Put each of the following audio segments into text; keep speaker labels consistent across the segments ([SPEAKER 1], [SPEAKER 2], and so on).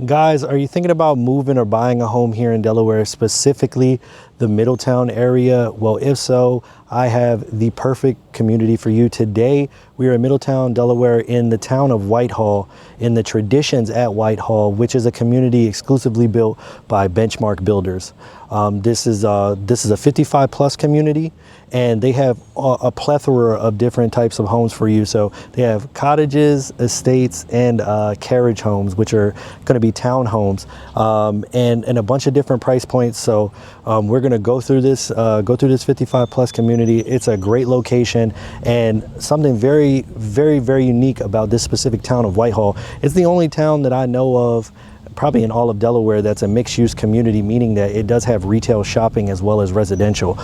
[SPEAKER 1] Guys, are you thinking about moving or buying a home here in Delaware, specifically the Middletown area? Well, if so, I have the perfect community for you. Today, we are in Middletown, Delaware, in the town of Whitehall, in the Traditions at Whitehall, which is a community exclusively built by Benchmark Builders. This is a 55 plus community, and they have a plethora of different types of homes for you. So they have cottages, estates, and carriage homes, which are going to be townhomes, and a bunch of different price points. So we're going to go through this 55 plus community. It's a great location, and something very, very, very unique about this specific town of Whitehall. It's the only town that I know of, probably in all of Delaware, that's a mixed-use community, meaning that it does have retail shopping as well as residential.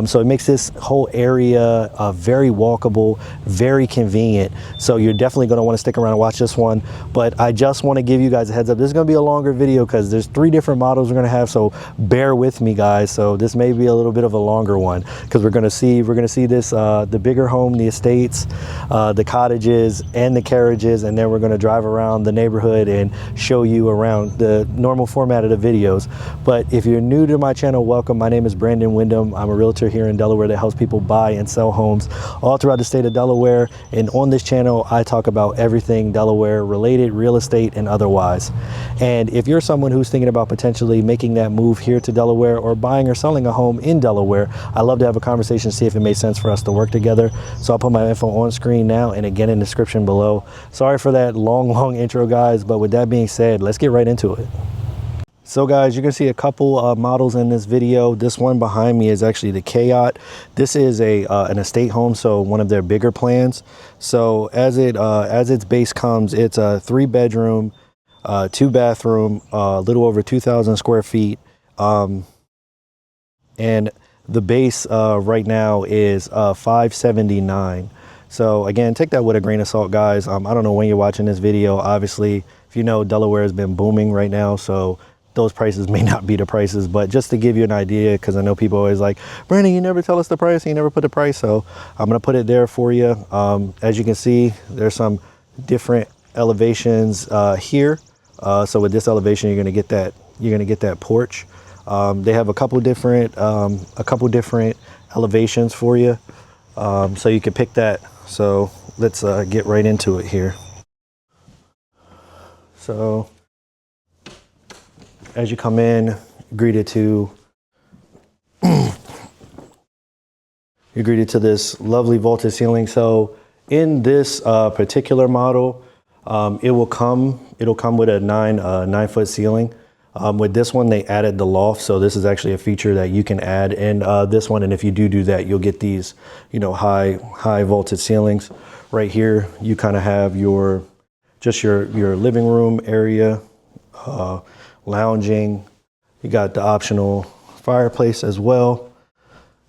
[SPEAKER 1] So it makes this whole area very walkable, very convenient. So you're definitely going to want to stick around and watch this one. But I just want to give you guys a heads up. This is going to be a longer video because there's 3 different models we're going to have. So bear with me, guys. So this may be a little bit of a longer one because we're going to see this the bigger home, the estates, the cottages, and the carriages, and then we're going to drive around the neighborhood and show you around the normal format of the videos. But if you're new to my channel, welcome. My name is Brandon Windom. I'm a realtor here in Delaware that helps people buy and sell homes all throughout the state of Delaware. And on this channel, I talk about everything Delaware related, real estate and otherwise. And if you're someone who's thinking about potentially making that move here to Delaware or buying or selling a home in Delaware, I love to have a conversation, see if it makes sense for us to work together. So I'll put my info on screen now and again in the description below. Sorry for that long intro, guys, but with that being said, let's get right into it. So guys, you're gonna see a couple models in this video. This one behind me is actually the K-Yacht. This is an estate home, so one of their bigger plans. So as its base comes, it's a 3-bedroom, 2-bathroom, a little over 2,000 square feet, and the base right now is 579. So again, take that with a grain of salt, guys. I don't know when you're watching this video. Obviously, if you know, Delaware has been booming right now, so those prices may not be the prices, but just to give you an idea, because I know people always like, Brandon, you never tell us the price, you never put the price. So I'm gonna put it there for you. As you can see, there's some different elevations here. So with this elevation, you're gonna get that porch. They have a couple different elevations for you, so you can pick that. So let's get right into it here. So as you come in, you're greeted to this lovely vaulted ceiling. So in this particular model, it'll come with a 9-foot ceiling. With this one, they added the loft, so this is actually a feature that you can add in this one. And if you do that, you'll get these, high vaulted ceilings. Right here, you kind of have your living room area, lounging. You got the optional fireplace as well,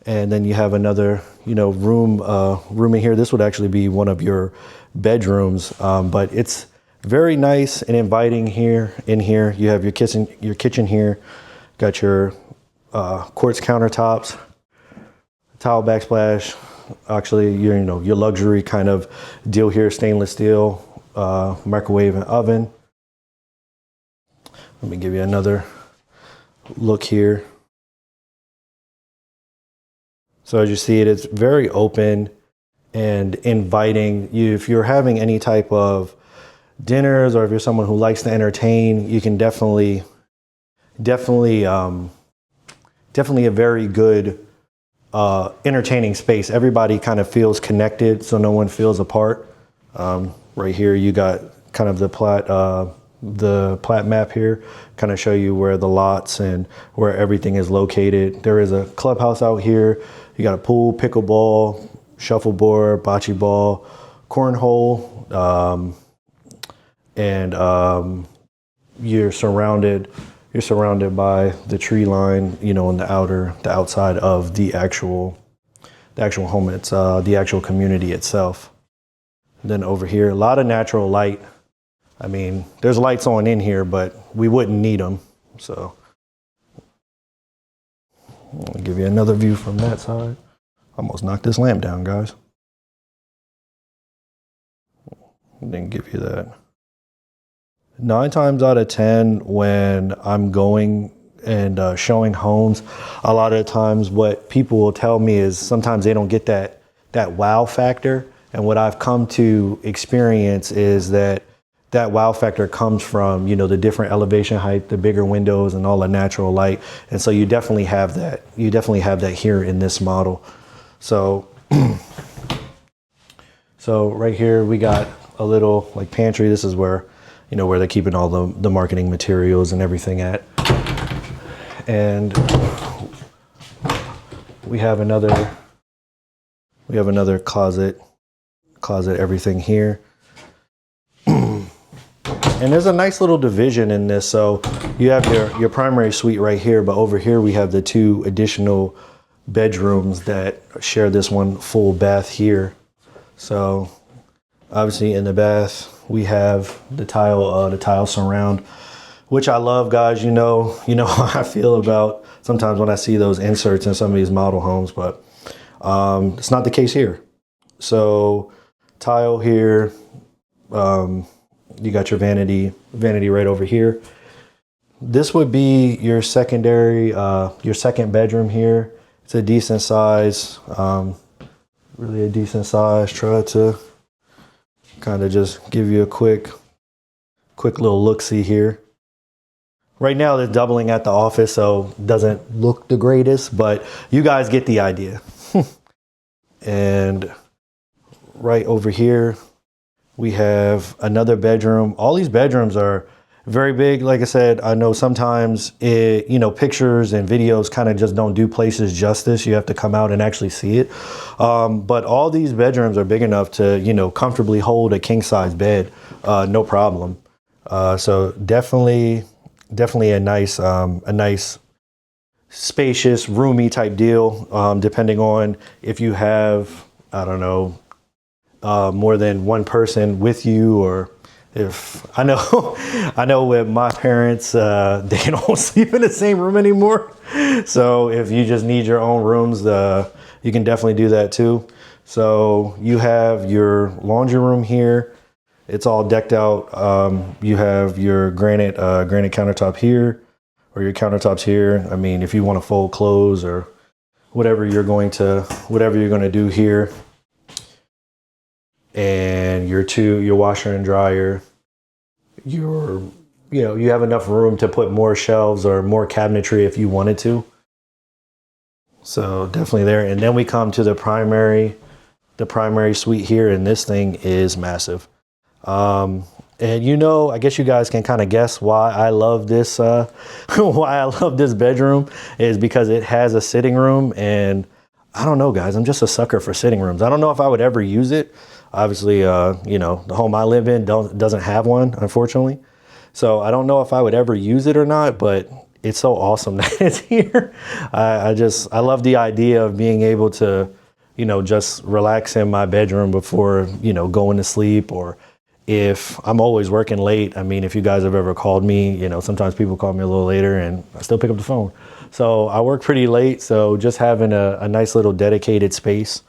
[SPEAKER 1] and then you have another, room in here. This would actually be one of your bedrooms, but it's very nice and inviting here. In here, you have your kitchen here. Got your quartz countertops, tile backsplash. Actually, your luxury kind of deal here. Stainless steel, microwave and oven. Let me give you another look here. So as you see it's very open and inviting. If you're having any type of dinners, or if you're someone who likes to entertain, you can definitely a very good entertaining space. Everybody kind of feels connected, so no one feels apart. Right here, you got kind of the plat map here, kind of show you where the lots and where everything is located. There is a clubhouse out here. You got a pool, pickleball, shuffleboard, bocce ball, cornhole, and you're surrounded by the tree line, on the outside of the actual home. It's the actual community itself. And then over here, a lot of natural light. I mean, there's lights on in here, but we wouldn't need them. So I'll give you another view from that side. Almost knocked this lamp down, guys. Didn't give you that nine times out of 10, when I'm going and showing homes, a lot of the times what people will tell me is sometimes they don't get that wow factor. And what I've come to experience is that wow factor comes from, you know, the different elevation height, the bigger windows and all the natural light. And so you definitely have that. You definitely have that here in this model. So, so right here we got a little like pantry. This is where, you know, where they're keeping all the marketing materials and everything at. And we have another closet, everything here. And there's a nice little division in this. So you have your primary suite right here, but over here we have the two additional bedrooms that share this one full bath here. So obviously in the bath we have the tile surround, which I love, guys. You know how I feel about sometimes when I see those inserts in some of these model homes, but it's not the case here. So tile here, you got your vanity right over here. This would be your second bedroom here. It's a decent size, really a decent size. Try to kind of just give you a quick little look-see here. Right now they're doubling at the office, so it doesn't look the greatest, but you guys get the idea. And right over here, we have another bedroom. All these bedrooms are very big. Like I said, I know sometimes pictures and videos kind of just don't do places justice. You have to come out and actually see it. But all these bedrooms are big enough to, you know, comfortably hold a king size bed, no problem. So definitely a nice spacious, roomy type deal, depending on if you have, I don't know, more than one person with you, or if I know with my parents, they don't sleep in the same room anymore. So if you just need your own rooms, you can definitely do that too. So you have your laundry room here. It's all decked out. You have your granite countertop here, or your countertops here. I mean, if you want to fold clothes or whatever you're going to do here. And your washer and dryer, you have enough room to put more shelves or more cabinetry if you wanted to. So definitely there. And then we come to the primary suite here, and this thing is massive. And I guess you guys can kind of guess why I love this, why I love this bedroom is because it has a sitting room. And I don't know, guys, I'm just a sucker for sitting rooms. I don't know if I would ever use it. Obviously, the home I live in doesn't have one, unfortunately. So I don't know if I would ever use it or not, but it's so awesome that it's here. I love the idea of being able to, just relax in my bedroom before, going to sleep, or if I'm always working late. I mean, if you guys have ever called me, sometimes people call me a little later and I still pick up the phone. So I work pretty late. So just having a nice little dedicated space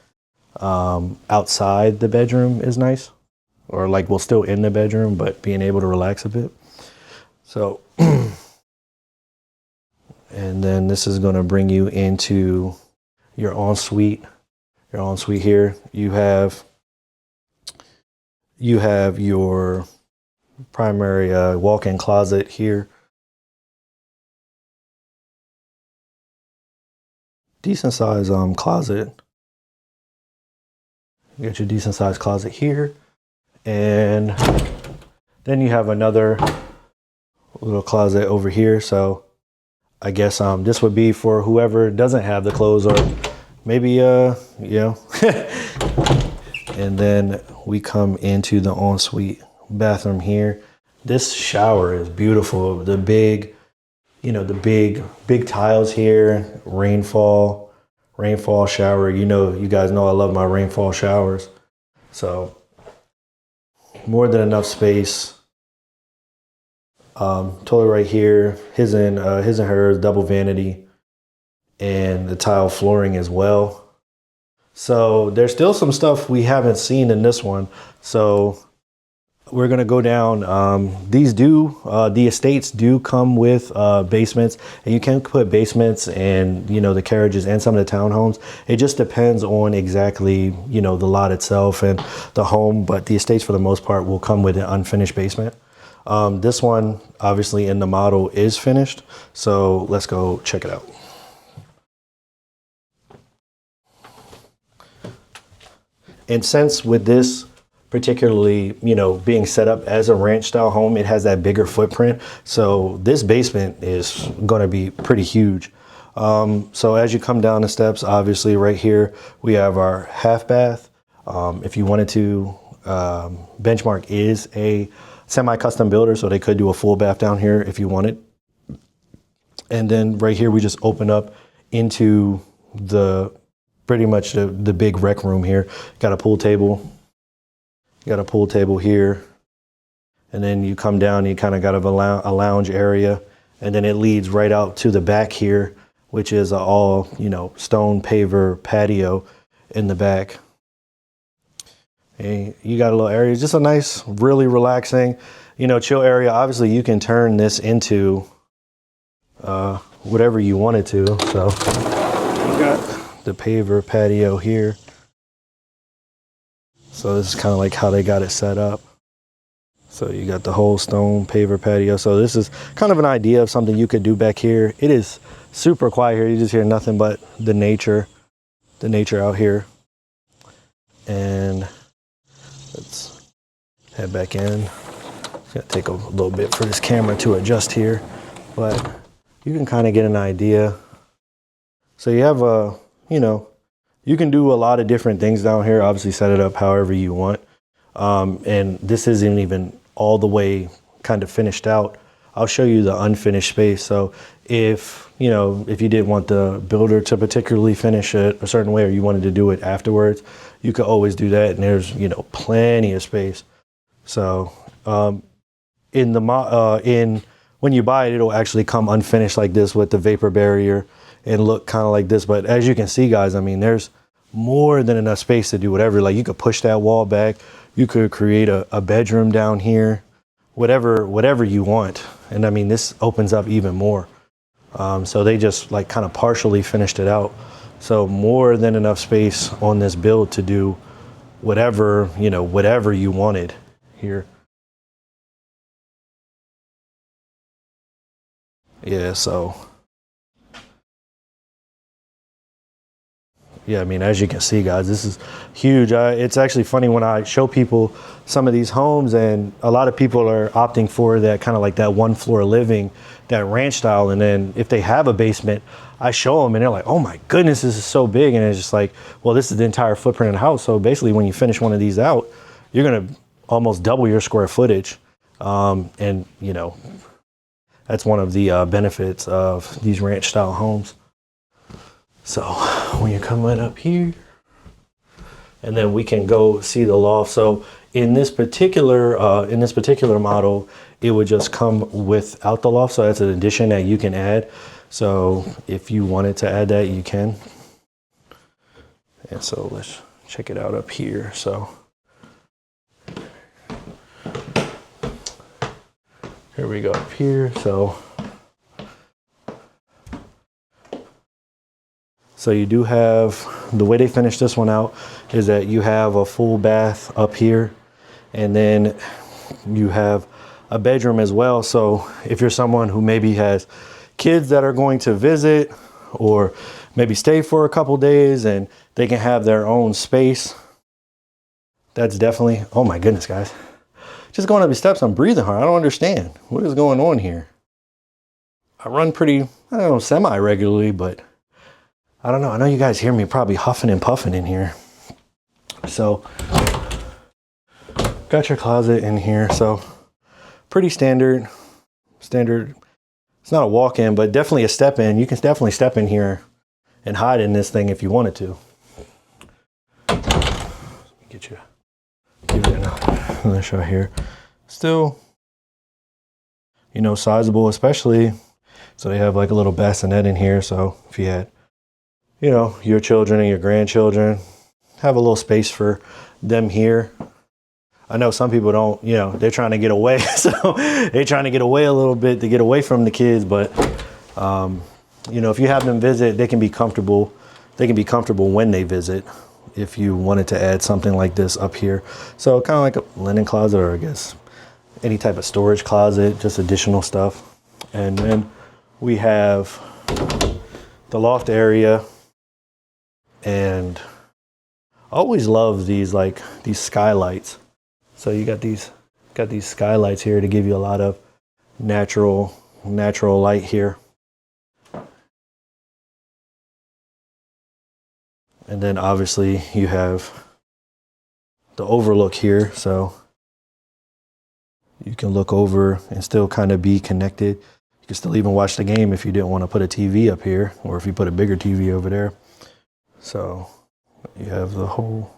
[SPEAKER 1] outside the bedroom is nice, or like we're still in the bedroom, but being able to relax a bit. So, and then this is going to bring you into your ensuite. Your ensuite here, you have your primary walk-in closet here. Decent size closet. You got your decent sized closet here, and then you have another little closet over here. So I guess this would be for whoever doesn't have the clothes, or maybe And then we come into the ensuite bathroom here. This shower is beautiful. The big tiles here, rainfall shower. You guys know I love my rainfall showers. So more than enough space. Toilet right here, his and hers, double vanity, and the tile flooring as well. So there's still some stuff we haven't seen in this one. So we're gonna go down. The estates do come with basements, and you can put basements and the carriages and some of the townhomes. It just depends on exactly the lot itself and the home, but the estates for the most part will come with an unfinished basement. This one obviously in the model is finished, so let's go check it out. And since with this particularly, being set up as a ranch style home, it has that bigger footprint. So this basement is going to be pretty huge. So as you come down the steps, obviously right here, we have our half bath. If you wanted to, Benchmark is a semi-custom builder, so they could do a full bath down here if you wanted. And then right here, we just open up into pretty much the big rec room here. Got a pool table. You got a pool table here, and then you come down, you kind of got a lounge area, and then it leads right out to the back here, which is all, stone paver patio in the back. And you got a little area, just a nice, really relaxing, chill area. Obviously, you can turn this into whatever you wanted to. So you got the paver patio here. So this is kind of like how they got it set up. So you got the whole stone paver patio. So this is kind of an idea of something you could do back here. It is super quiet here. You just hear nothing but the nature out here. And let's head back in. It's gonna take a little bit for this camera to adjust here, but you can kind of get an idea. So you have you can do a lot of different things down here. Obviously set it up however you want. And this isn't even all the way kind of finished out. I'll show you the unfinished space. So if you didn't want the builder to particularly finish it a certain way, or you wanted to do it afterwards, you could always do that. And there's, plenty of space. So, when you buy it, it'll actually come unfinished like this with the vapor barrier and look kind of like this. But as you can see, guys, I mean, there's more than enough space to do whatever. Like you could push that wall back. You could create a bedroom down here, whatever you want. And I mean, this opens up even more. So they just like kind of partially finished it out. So more than enough space on this build to do whatever you wanted here. Yeah, so. Yeah, I mean, as you can see, guys, this is huge. It's actually funny when I show people some of these homes, and a lot of people are opting for that kind of like that one floor living, that ranch style. And then if they have a basement, I show them and they're like, oh my goodness, this is so big. And it's just like, well, this is the entire footprint of the house. So basically when you finish one of these out, you're going to almost double your square footage. And that's one of the benefits of these ranch style homes. So when you come right up here, and then we can go see the loft. So in this particular model, it would just come without the loft. So that's an addition that you can add. So if you wanted to add that, you can. And so let's check it out up here. So here we go up here. So you do have, the way they finished this one out is that you have a full bath up here, and then you have a bedroom as well. So if you're someone who maybe has kids that are going to visit or maybe stay for a couple days and they can have their own space, that's definitely, oh my goodness, guys. Just going up these steps, I'm breathing hard. I don't understand. What is going on here? I run pretty, semi-regularly, but I don't know. I know you guys hear me probably huffing and puffing in here. So, got your closet in here. So, pretty standard. It's not a walk-in, but definitely a step-in. You can definitely step in here and hide in this thing if you wanted to. Give it another shot here. Still, sizable, especially. So they have like a little bassinet in here. So if you had your children and your grandchildren, have a little space for them here. I know some people don't, you know, they're trying to get away. So they're trying to get away a little bit to get away from the kids. But, you know, if you have them visit, they can be comfortable. They can be comfortable when they visit if you wanted to add something like this up here. So kind of like a linen closet, or I guess any type of storage closet, just additional stuff. And then we have the loft area, and I always love these, like these skylights. So you got these skylights here to give you a lot of natural light here. And then obviously you have the overlook here, so you can look over and still kind of be connected. You can still even watch the game if you didn't want to put a TV up here, or if you put a bigger TV over there. So you have the whole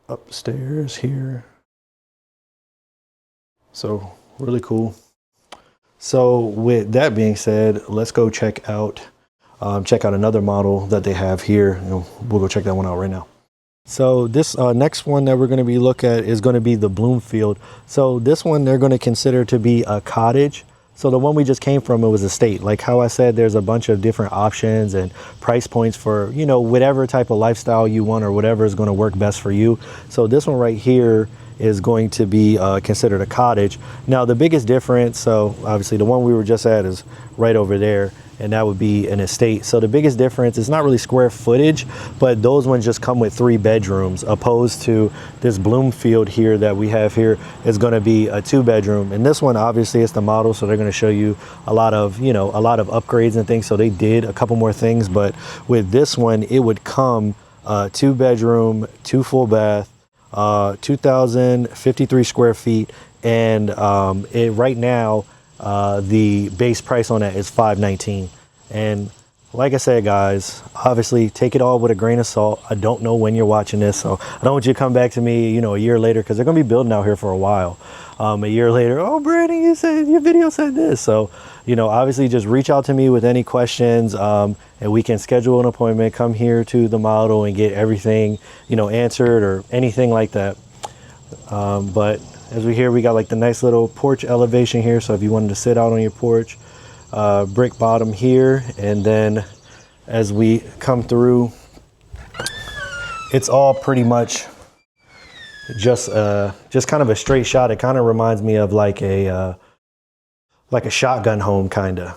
[SPEAKER 1] upstairs here. So really cool. So with that being said, let's go check out another model that they have here, and we'll go check that one out right now. So this next one that we're going to be looking at is going to be the Bloomfield. So this one they're going to consider to be a cottage. So the one we just came from, it was estate. Like how I said, there's a bunch of different options and price points for, you know, whatever type of lifestyle you want or whatever is going to work best for you. So this one right here is going to be considered a cottage. Now the biggest difference, so obviously the one we were just at is right over there, and that would be an estate. So the biggest difference is not really square footage, but those ones just come with 3 bedrooms, opposed to this Bloomfield here that we have here is going to be a 2-bedroom. And this one, obviously it's the model, so they're going to show you a lot of, you know, a lot of upgrades and things. So they did a couple more things, but with this one, it would come 2-bedroom, 2 full bath, 2,053 square feet. And right now, the base price on that is $519. And like I said, guys, obviously take it all with a grain of salt. I don't know when you're watching this, so I don't want you to come back to me, you know, a year later, because they're going to be building out here for a while. A year later, oh, Brandon, you said your video said this. So, you know, obviously just reach out to me with any questions, and we can schedule an appointment, come here to the model and get everything, you know, answered or anything like that. But as we hear, we got like the nice little porch elevation here. So if you wanted to sit out on your porch, brick bottom here. And then as we come through, it's all pretty much just kind of a straight shot. It kind of reminds me of like a shotgun home, kind of,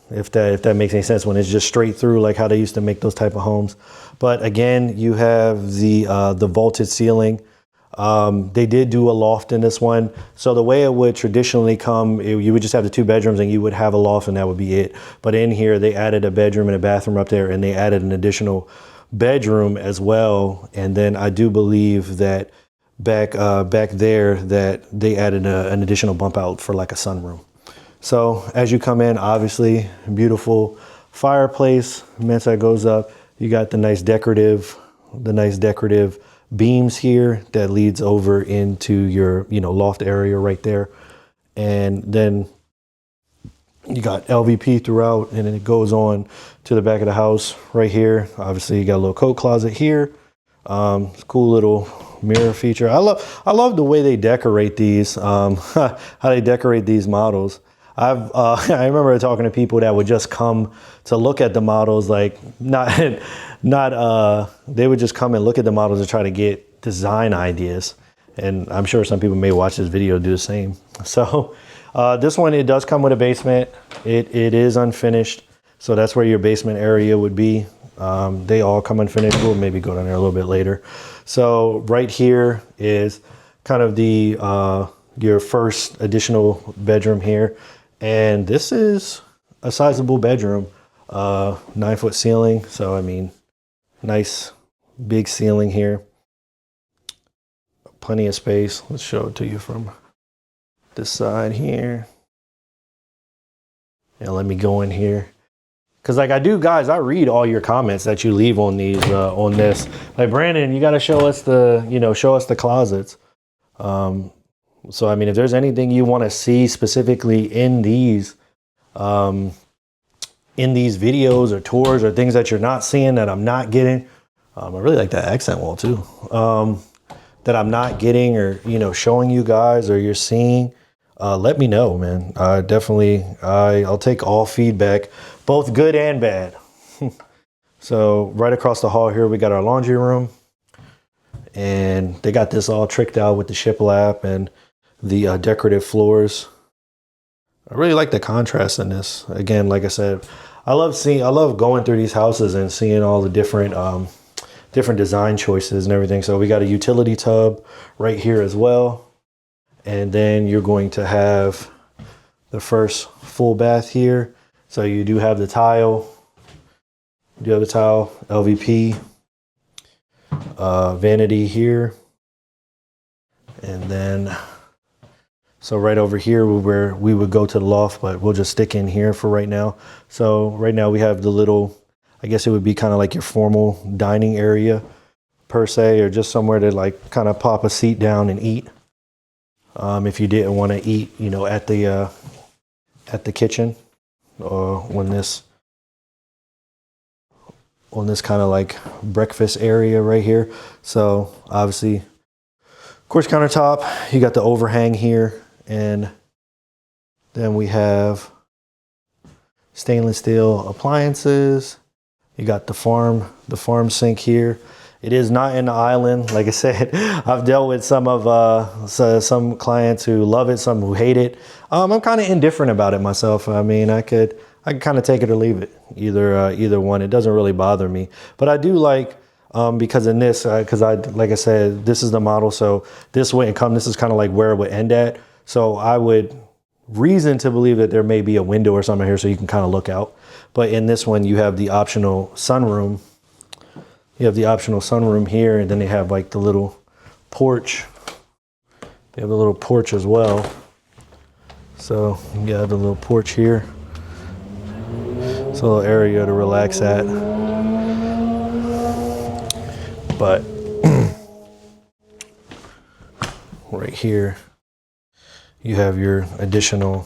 [SPEAKER 1] if that makes any sense, when it's just straight through, like how they used to make those type of homes. But again, you have the vaulted ceiling. They did do a loft in this one. So the way it would traditionally come, you would just have the 2 bedrooms and you would have a loft and that would be it. But in here, they added a bedroom and a bathroom up there, and they added an additional bedroom as well. And then I do believe that back there that they added an additional bump out for like a sunroom. So as you come in, obviously beautiful fireplace, mensa goes up. You got the nice decorative beams here that leads over into your, you know, loft area right there. And then you got LVP throughout, and then it goes on to the back of the house right here. Obviously you got a little coat closet here. Cool little mirror feature. I love the way they decorate these, how they decorate these models. I remember talking to people that would just come to look at the models, like they would just come and look at the models and try to get design ideas. And I'm sure some people may watch this video do the same. So this one, it does come with a basement. It is unfinished. So that's where your basement area would be. They all come unfinished. We'll maybe go down there a little bit later. So right here is kind of your first additional bedroom here. And this is a sizable bedroom, 9-foot ceiling. So, I mean, nice big ceiling here. Plenty of space. Let's show it to you from this side here. Yeah, let me go in here. Cause like I do, guys, I read all your comments that you leave on these, on this. Like, Brandon, you got to show us the closets. So, I mean, if there's anything you want to see specifically in these videos or tours or things that you're not seeing that I'm not getting, I really like that accent wall too. that I'm not getting or, you know, showing you guys or you're seeing, let me know, man. I'll take all feedback, both good and bad. So right across the hall here, we got our laundry room, and they got this all tricked out with the shiplap and the decorative floors. I really like the contrast in this. Again, like I said, I love going through these houses and seeing all the different design choices and everything. So we got a utility tub right here as well. And then you're going to have the first full bath here. So you do have the tile. You have the tile, LVP, vanity here. And then, so right over here where we would go to the loft, but we'll just stick in here for right now. So right now we have the little, I guess it would be kind of like your formal dining area per se, or just somewhere to like kind of pop a seat down and eat. If you didn't want to eat, you know, at the kitchen, or on this kind of like breakfast area right here. So obviously, of course, countertop, you got the overhang here, and then we have stainless steel appliances. You got the farm sink here. It is not in the island. Like I said, I've dealt with some clients who love it, some who hate it. I'm kind of indifferent about it myself. I mean, I could kind of take it or leave it, either one. It doesn't really bother me. But I do like, because in this, because like I said, this is the model, so this wouldn't come. This is kind of like where it would end at. So I would reason to believe that there may be a window or something here so you can kind of look out. But in this one, you have the optional sunroom. You have the optional sunroom here, and then they have like the little porch. They have a little porch as well. So you have the little porch here. It's a little area to relax at. But right here, you have your additional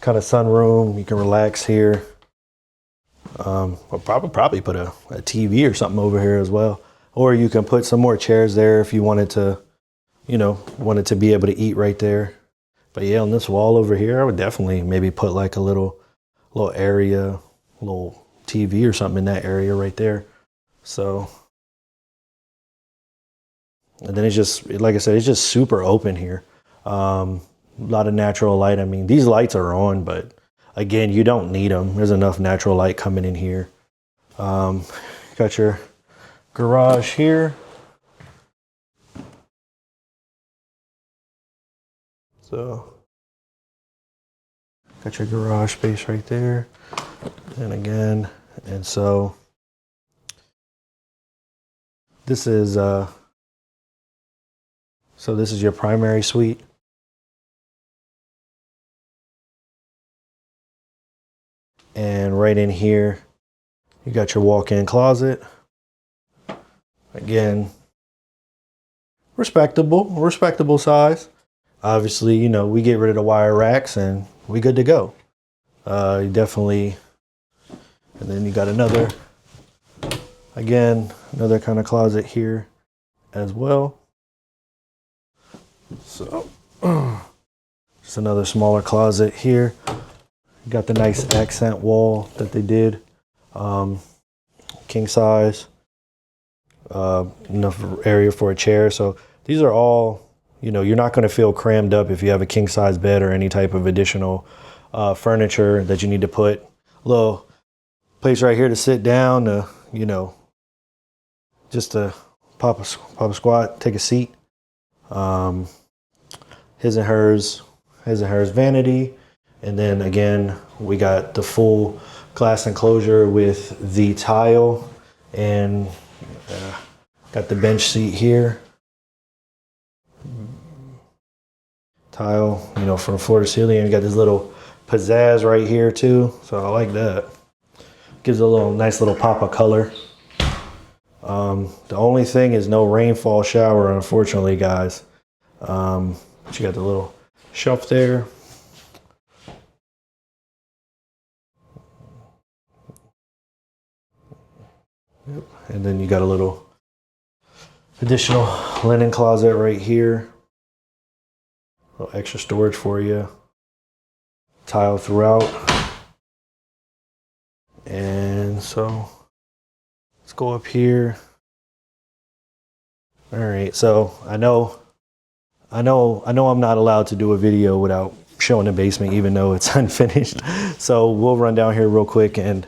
[SPEAKER 1] kind of sunroom. You can relax here. I'll probably put a TV or something over here as well. Or you can put some more chairs there if you wanted to, you know, wanted to be able to eat right there. But yeah, on this wall over here, I would definitely maybe put like a little area, little TV or something in that area right there. So, and then it's just, like I said, it's just super open here. A lot of natural light. I mean, these lights are on, but again, you don't need them. There's enough natural light coming in here. Got your garage here. So, got your garage space right there. And again, and so this is this is your primary suite. And right in here, you got your walk-in closet. Again, respectable size. Obviously, you know, we get rid of the wire racks and we good to go. You definitely, and then you got another kind of closet here as well. So, just another smaller closet here. You got the nice accent wall that they did. King size. Enough area for a chair. So these are all, you know, you're not going to feel crammed up if you have a king size bed or any type of additional furniture that you need to put. A little place right here to sit down, you know, just to pop a squat, take a seat. His and hers vanity. And then again, we got the full glass enclosure with the tile, and got the bench seat here. Tile, you know, from floor to ceiling. And you got this little pizzazz right here too. So I like that. Gives a nice little pop of color. The only thing is no rainfall shower, unfortunately, guys. But you got the little shelf there. Yep. And then you got a little additional linen closet right here. A little extra storage for you. Tile throughout. And so let's go up here. All right, so I know I'm not allowed to do a video without showing the basement, even though it's unfinished. So we'll run down here real quick and,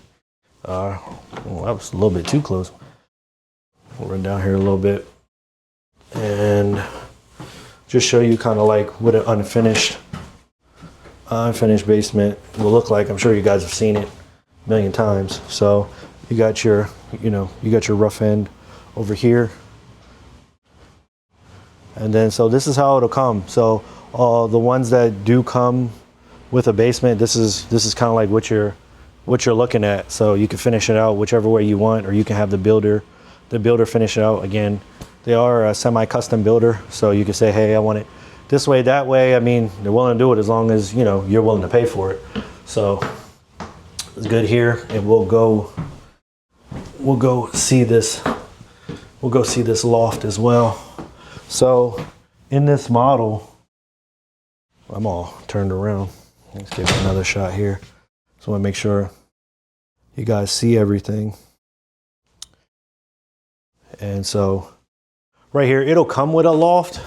[SPEAKER 1] well, that was a little bit too close. We'll run down here a little bit and just show you kind of like what an unfinished basement will look like. I'm sure you guys have seen it a million times. So you got your, you got your rough end over here. And then, so this is how it'll come. So the ones that do come with a basement, this is kind of like what you're looking at. So you can finish it out whichever way you want, or you can have the builder finish it out. Again, they are a semi-custom builder, so you can say, hey, I want it this way, that way. I mean, they're willing to do it as long as you're willing to pay for it. So it's good here, and we'll go see this. We'll go see this loft as well. So in this model, I'm all turned around. Let's give it another shot here. So I want to make sure you guys see everything. And so right here, it'll come with a loft.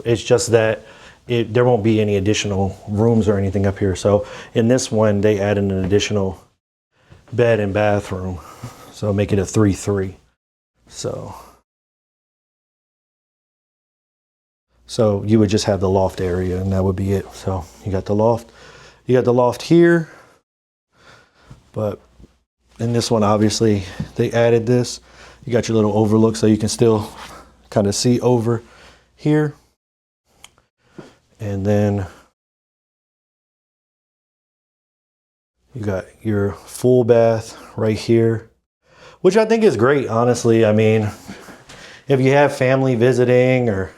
[SPEAKER 1] It's just that there won't be any additional rooms or anything up here. So in this one, they added an additional bed and bathroom. So make it a 3-3. So you would just have the loft area, and that would be it. So you got the loft here, but in this one, obviously they added this. You got your little overlook, so you can still kind of see over here. And then you got your full bath right here, which I think is great, honestly. I mean, if you have family visiting or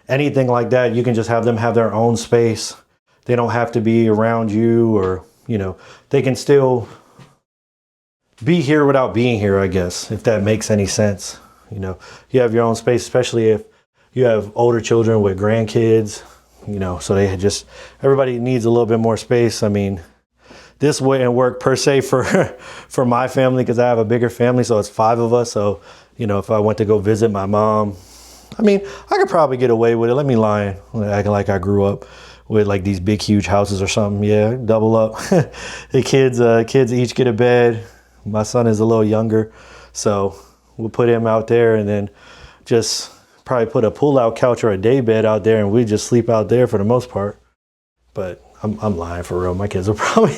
[SPEAKER 1] anything like that, you can just have them have their own space. They don't have to be around you, or, they can still be here without being here, I guess, if that makes any sense. You have your own space, especially if you have older children with grandkids, so everybody needs a little bit more space. I mean, this wouldn't work per se for my family, because I have a bigger family, so it's 5 of us. So, if I went to go visit my mom, I mean, I could probably get away with it. Let me lie, acting like I grew up with like these big, huge houses or something. Yeah, double up. The kids each get a bed. My son is a little younger, so we'll put him out there, and then just probably put a pull-out couch or a day bed out there, and we just sleep out there for the most part. But I'm lying, for real. My kids will probably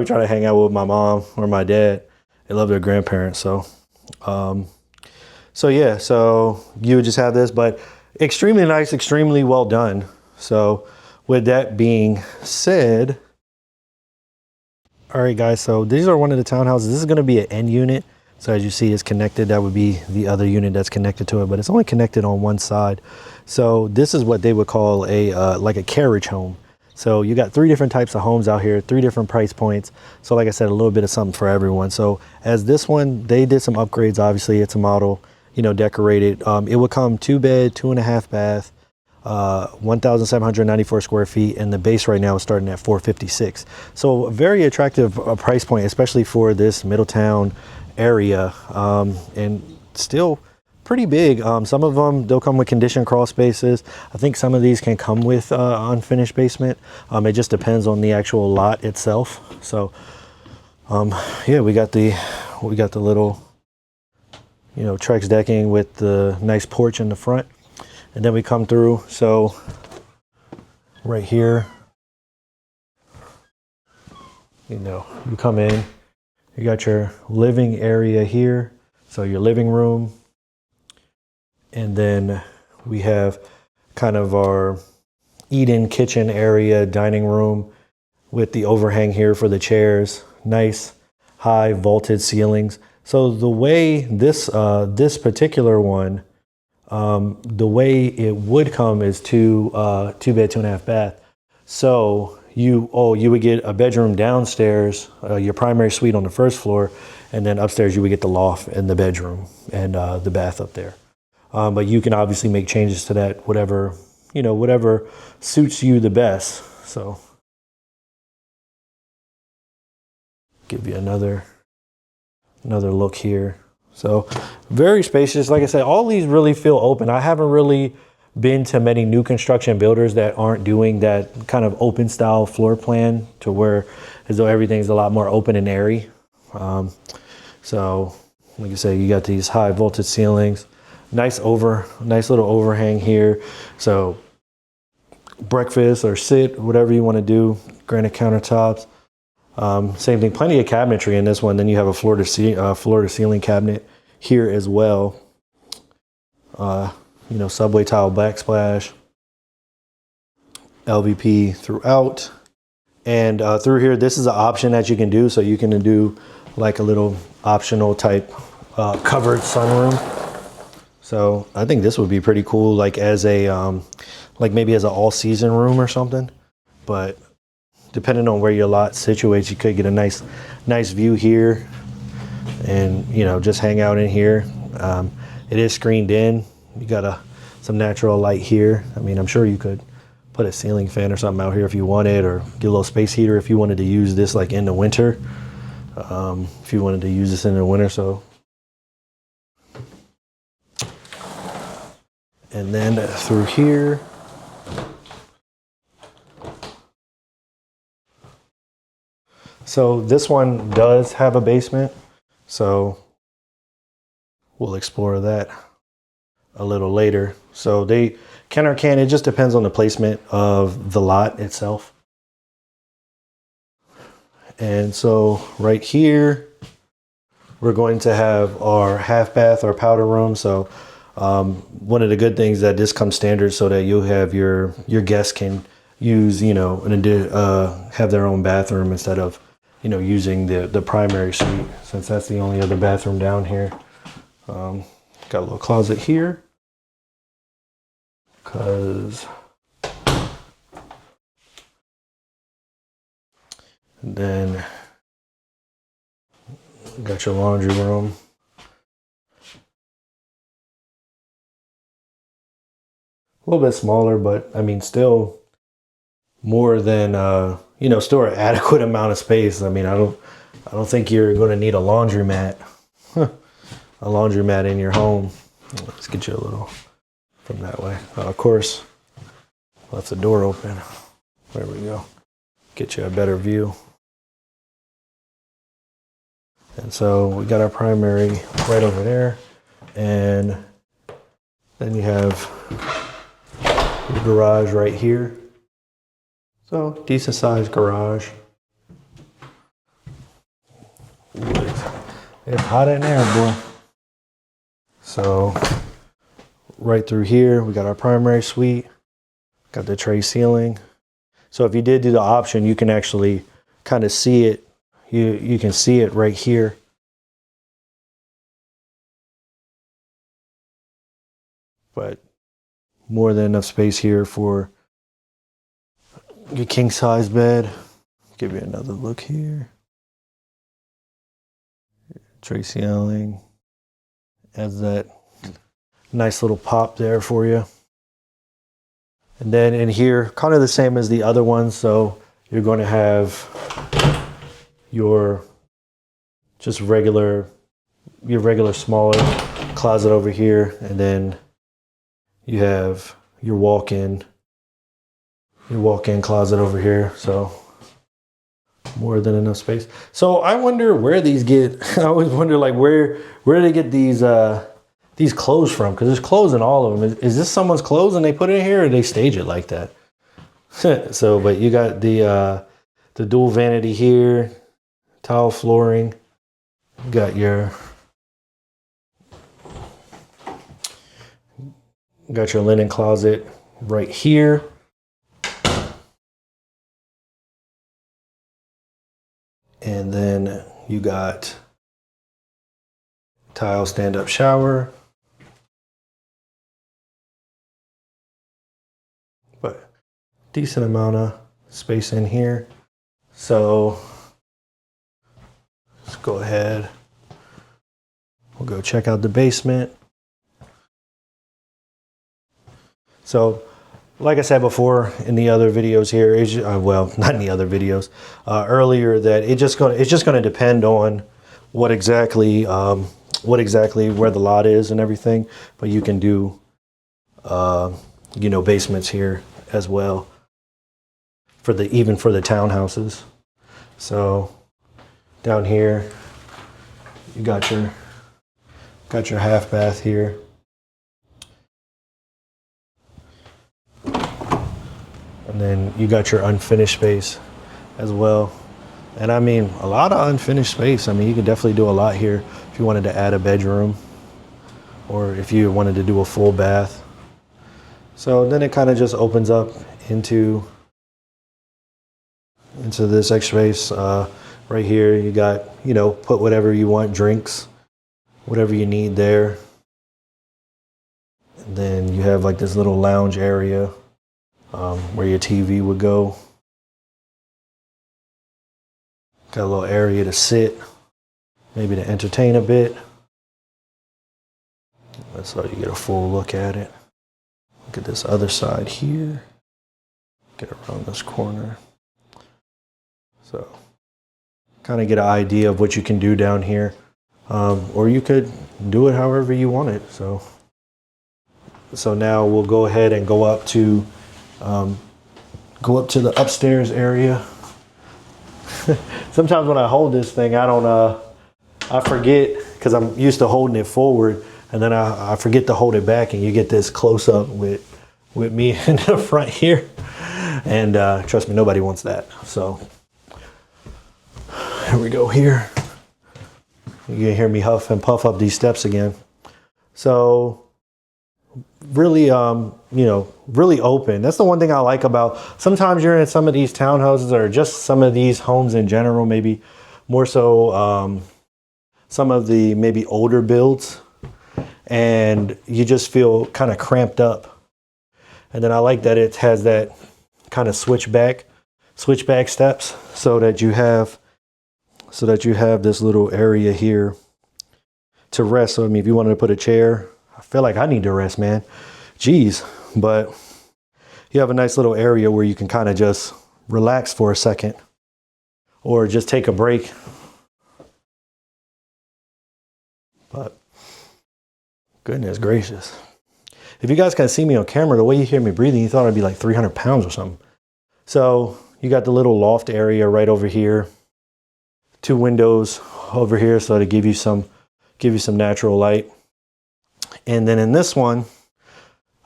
[SPEAKER 1] try to hang out with my mom or my dad. They love their grandparents, so. So yeah, so you would just have this, but extremely nice, extremely well done. So with that being said, all right guys, so these are one of the townhouses. This is gonna be an end unit. So as you see, it's connected. That would be the other unit that's connected to it, but it's only connected on one side. So this is what they would call like a carriage home. So you got 3 different types of homes out here, 3 different price points. So like I said, a little bit of something for everyone. So as this one, they did some upgrades. Obviously it's a model, decorated. It would come 2-bed, 2.5 bath, 1,794 square feet, and the base right now is starting at 456. So a very attractive price point, especially for this Middletown area, and still pretty big. Some of them, they'll come with conditioned crawl spaces. I think some of these can come with unfinished basement. It just depends on the actual lot itself. So yeah, we got the little Trex decking with the nice porch in the front, and then we come through. So right here, you come in, you got your living area here, so your living room. And then we have kind of our eat-in kitchen area, dining room, with the overhang here for the chairs. Nice high vaulted ceilings. So the way this particular one, the way it would come is 2-bed, 2.5 bath. So you would get a bedroom downstairs, your primary suite on the first floor, and then upstairs you would get the loft and the bedroom and the bath up there. But you can obviously make changes to that, whatever, whatever suits you the best. So give you another look here. So very spacious. Like I said, all these really feel open. I haven't really been to many new construction builders that aren't doing that kind of open style floor plan, to where as though everything's a lot more open and airy. So like I say, you got these high voltage ceilings, nice little overhang here. So breakfast or sit, whatever you want to do, granite countertops. Same thing, plenty of cabinetry in this one. Then you have a floor to ceiling cabinet here as well. Subway tile backsplash, LVP throughout. And through here, this is an option that you can do. So you can do like a little optional type covered sunroom. So I think this would be pretty cool, like as a, like maybe as an all season room or something. But depending on where your lot situates, you could get a nice view here and, just hang out in here. It is screened in. You got some natural light here. I mean, I'm sure you could put a ceiling fan or something out here if you wanted, or get a little space heater if you wanted to use this like in the winter. If you wanted to use this in the winter, so. And then through here, so this one does have a basement, so we'll explore that a little later. So they can or can't, it just depends on the placement of the lot itself. And so right here, we're going to have our half bath or powder room. So one of the good things that this comes standard, so that you'll have your guests can use, have their own bathroom instead of, using the primary suite, since that's the only other bathroom down here. Got a little closet here, and then got your laundry room. A little bit smaller, but I mean, still more than, still an adequate amount of space. I mean, I don't think you're going to need a laundromat, in your home. Let's get you a little from that way. Of course, that's the door open. There we go. Get you a better view. And so we got our primary right over there. And then you have your garage right here. So decent sized garage. It's hot in there, boy. So right through here, we got our primary suite, got the tray ceiling. So if you did do the option, you can actually kind of see it. You can see it right here. But more than enough space here for your king size bed. Give you another look here. Tray ceiling adds that nice little pop there for you. And then in here, kind of the same as the other ones. So you're going to have your regular smaller closet over here, and then you have your walk-in closet over here. So more than enough space. So I wonder where these get. I always wonder, like, where do they get these clothes from? Because there's clothes in all of them. Is this someone's clothes and they put it in here, or they stage it like that? So, but you got the dual vanity here, tile flooring. You got your linen closet right here. And then you got tile stand-up shower. But decent amount of space in here. So let's go ahead. We'll go check out the basement. So like I said before in the other videos here, well, not in the other videos, earlier, that it's just gonna depend on what exactly where the lot is and everything. But you can do, you know, basements here as well even for the townhouses. So down here, you got your half bath here. And then you got your unfinished space as well. And I mean, a lot of unfinished space. I mean, you could definitely do a lot here if you wanted to add a bedroom or if you wanted to do a full bath. So then it kind of just opens up into this extra space. Right here, you got, you know, put whatever you want, drinks, whatever you need there. And then you have like this little lounge area where your TV would go. Got a little area to sit, maybe to entertain a bit. That's how you get a full look at it. Look at this other side here. Get around this corner. So kind of get an idea of what you can do down here. Or you could do it however you want it. So now we'll go ahead and go up to the upstairs area. Sometimes when I hold this thing, I forget, because I'm used to holding it forward, and then I forget to hold it back, and you get this close up with me in the front here. And trust me, nobody wants that. So here we go here. You can hear me huff and puff up these steps again. So really, you know, really open. That's the one thing I like about, sometimes you're in some of these townhouses or just some of these homes in general, maybe more so some of the maybe older builds, and you just feel kind of cramped up. And then I like that it has that kind of switchback steps, so that you have this little area here to rest. So I mean, if you wanted to put a chair, I feel like I need to rest, man. Jeez. But you have a nice little area where you can kind of just relax for a second or just take a break. But goodness gracious. If you guys can see me on camera, the way you hear me breathing, you thought I'd be like 300 pounds or something. So you got the little loft area right over here. 2 windows over here, so to give you some natural light. And then in this one,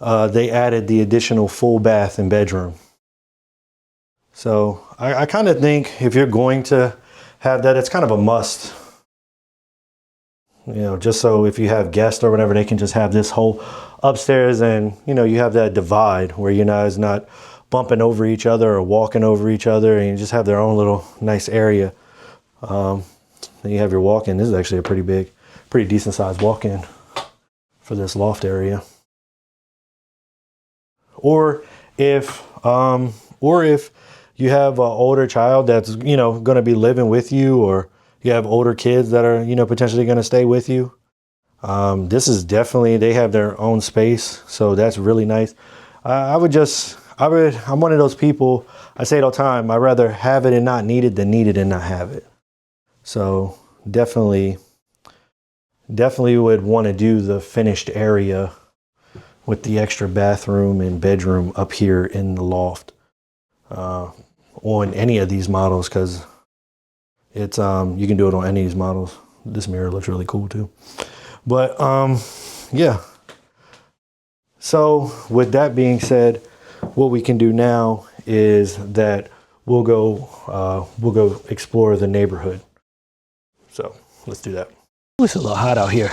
[SPEAKER 1] they added the additional full bath and bedroom. So I kind of think if you're going to have that, it's kind of a must. You know, just so if you have guests or whatever, they can just have this whole upstairs, and you know, you have that divide where you guys not bumping over each other or walking over each other, and you just have their own little nice area. Then you have your walk-in. This is actually a pretty decent sized walk-in for this loft area. Or if you have an older child that's, you know, going to be living with you, or you have older kids that are, you know, potentially going to stay with you, this is definitely, they have their own space, so that's really nice. I'm one of those people, I say it all the time, I'd rather have it and not need it than need it and not have it. So definitely would want to do the finished area with the extra bathroom and bedroom up here in the loft on any of these models, because it's you can do it on any of these models. This mirror looks really cool too. But yeah. So with that being said, what we can do now is that we'll go explore the neighborhood. So let's do that. It's a little hot out here.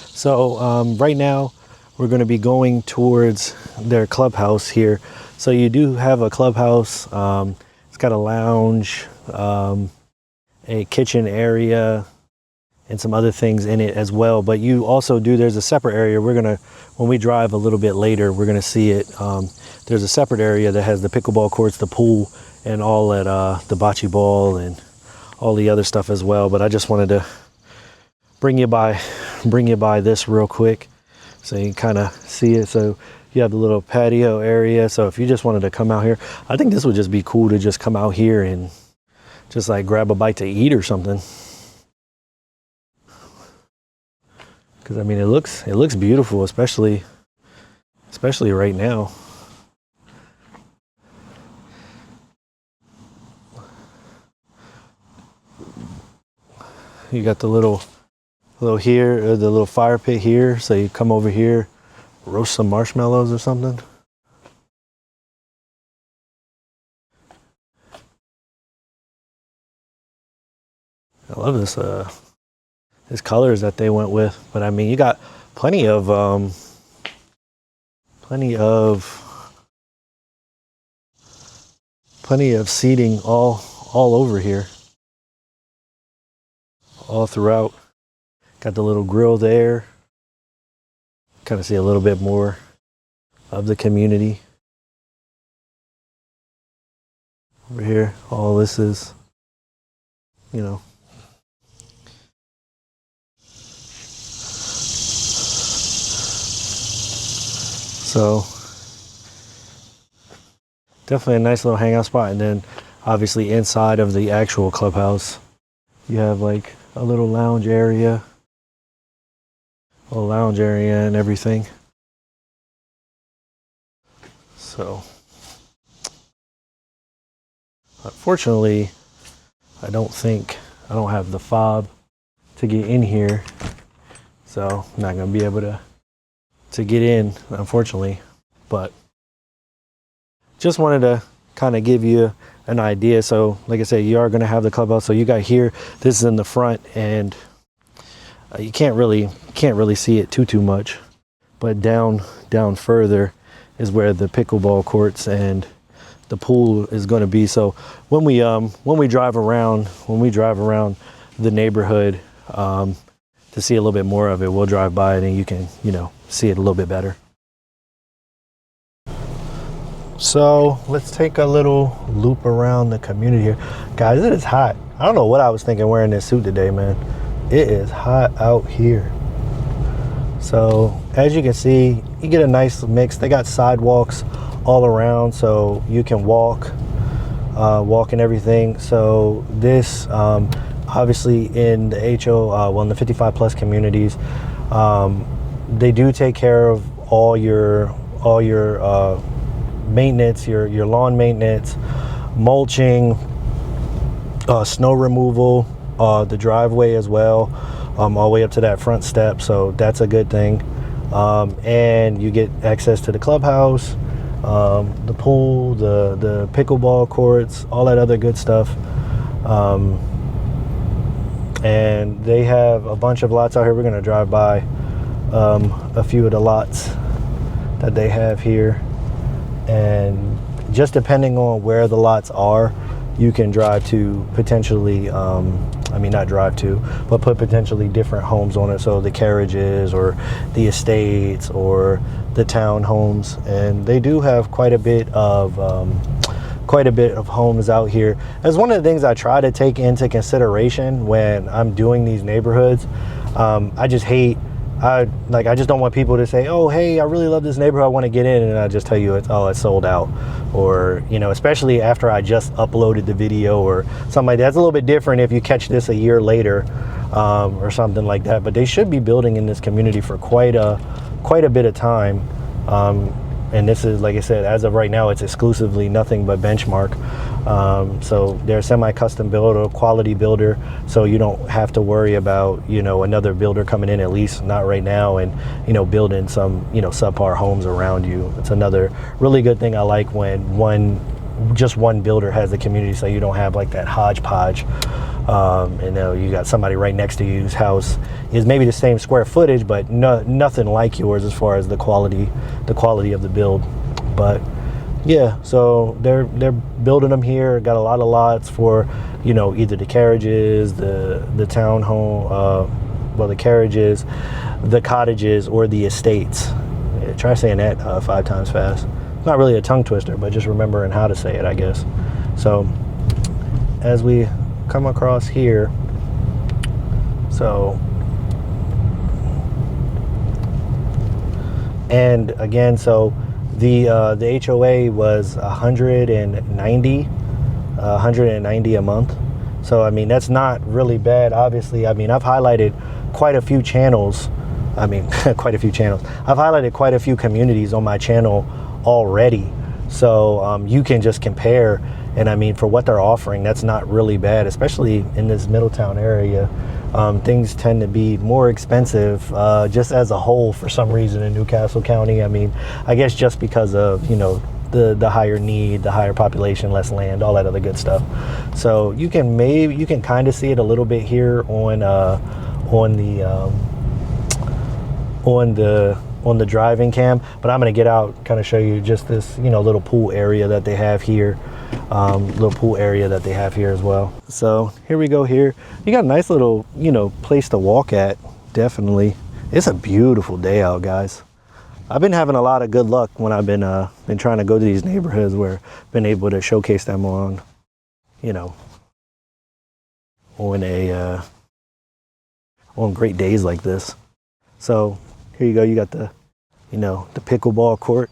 [SPEAKER 1] So right now we're going to be going towards their clubhouse here. So you do have a clubhouse. It's got a lounge, a kitchen area, and some other things in it as well. But you also there's a separate area. When we drive a little bit later, we're gonna see it. There's a separate area that has the pickleball courts, the pool, and all that, the bocce ball and all the other stuff as well. But I just wanted to bring you by this real quick. So you kind of see it. So you have the little patio area. So if you just wanted to come out here, I think this would just be cool to just come out here and just like grab a bite to eat or something. Because I mean, it looks beautiful, especially right now. You got the little here, the little fire pit here. So you come over here, roast some marshmallows or something. I love this colors that they went with. But I mean, you got plenty of seating all over here, all throughout. Got the little grill there. Kind of see a little bit more of the community. Over here, all this is, you know, so definitely a nice little hangout spot. And then obviously inside of the actual clubhouse, you have like a little lounge area. And everything. So unfortunately, I don't have the fob to get in here, so I'm not gonna be able to get in, unfortunately. But just wanted to kind of give you an idea. So like I said, you are gonna have the clubhouse. So you got here, this is in the front, and you can't really see it too much, but down further is where the pickleball courts and the pool is going to be. So when we drive around the neighborhood to see a little bit more of it, we'll drive by it and you can see it a little bit better. So let's take a little loop around the community here, guys. It is hot. I don't know what I was thinking wearing this suit today, man. It is hot out here. So as you can see, you get a nice mix. They got sidewalks all around, so you can walk and everything. So this obviously in the in the 55 plus communities, they do take care of all your maintenance, your lawn maintenance, mulching, snow removal, the driveway as well, all the way up to that front step. So that's a good thing. And you get access to the clubhouse, the pool, the pickleball courts, all that other good stuff. And they have a bunch of lots out here. We're going to drive by a few of the lots that they have here. And just depending on where the lots are, you can drive to potentially, not drive to, but put potentially different homes on it. So the carriages or the estates or the townhomes. And they do have quite a bit of homes out here. That's one of the things I try to take into consideration when I'm doing these neighborhoods. I just don't want people to say, oh, hey, I really love this neighborhood, I want to get in, and I just tell you it's sold out. Or, especially after I just uploaded the video or something like that. It's a little bit different if you catch this a year later or something like that. But they should be building in this community for quite a bit of time. And this is, like I said, as of right now, it's exclusively nothing but Benchmark. So they're semi-custom build or quality builder, so you don't have to worry about, another builder coming in, at least not right now, and, building some, subpar homes around you. It's another really good thing I like when just one builder has the community, so you don't have like that hodgepodge. You got somebody right next to you whose house is maybe the same square footage, but nothing like yours as far as the quality of the build. But yeah, so they're building them here. Got a lot of lots for either the carriages, the townhome, the carriages, the cottages, or the estates. Yeah, try saying that 5 times fast. Not really a tongue twister, but just remembering how to say it, I guess. So as we come across here, And again, so the HOA was 190 a month. So I mean, that's not really bad. Obviously, I mean, I've highlighted quite a few channels. I mean, quite a few channels. I've highlighted quite a few communities on my channel already. So you can just compare. And I mean, for what they're offering, that's not really bad, especially in this Middletown area. Things tend to be more expensive just as a whole for some reason in Newcastle County. I mean, I guess just because of, you know, the higher need, the higher population, less land, all that other good stuff. So you can kind of see it a little bit here on the driving cam, but I'm going to get out, kind of show you just this, you know, little pool area that they have here. Little pool area that they have here as well. So here we go. Here you got a nice little, you know, place to walk at. Definitely, it's a beautiful day out, guys. I've been having a lot of good luck when I've been trying to go to these neighborhoods where I've been able to showcase them on, you know, on great days like this. So here you go. You got the, you know, the pickleball court.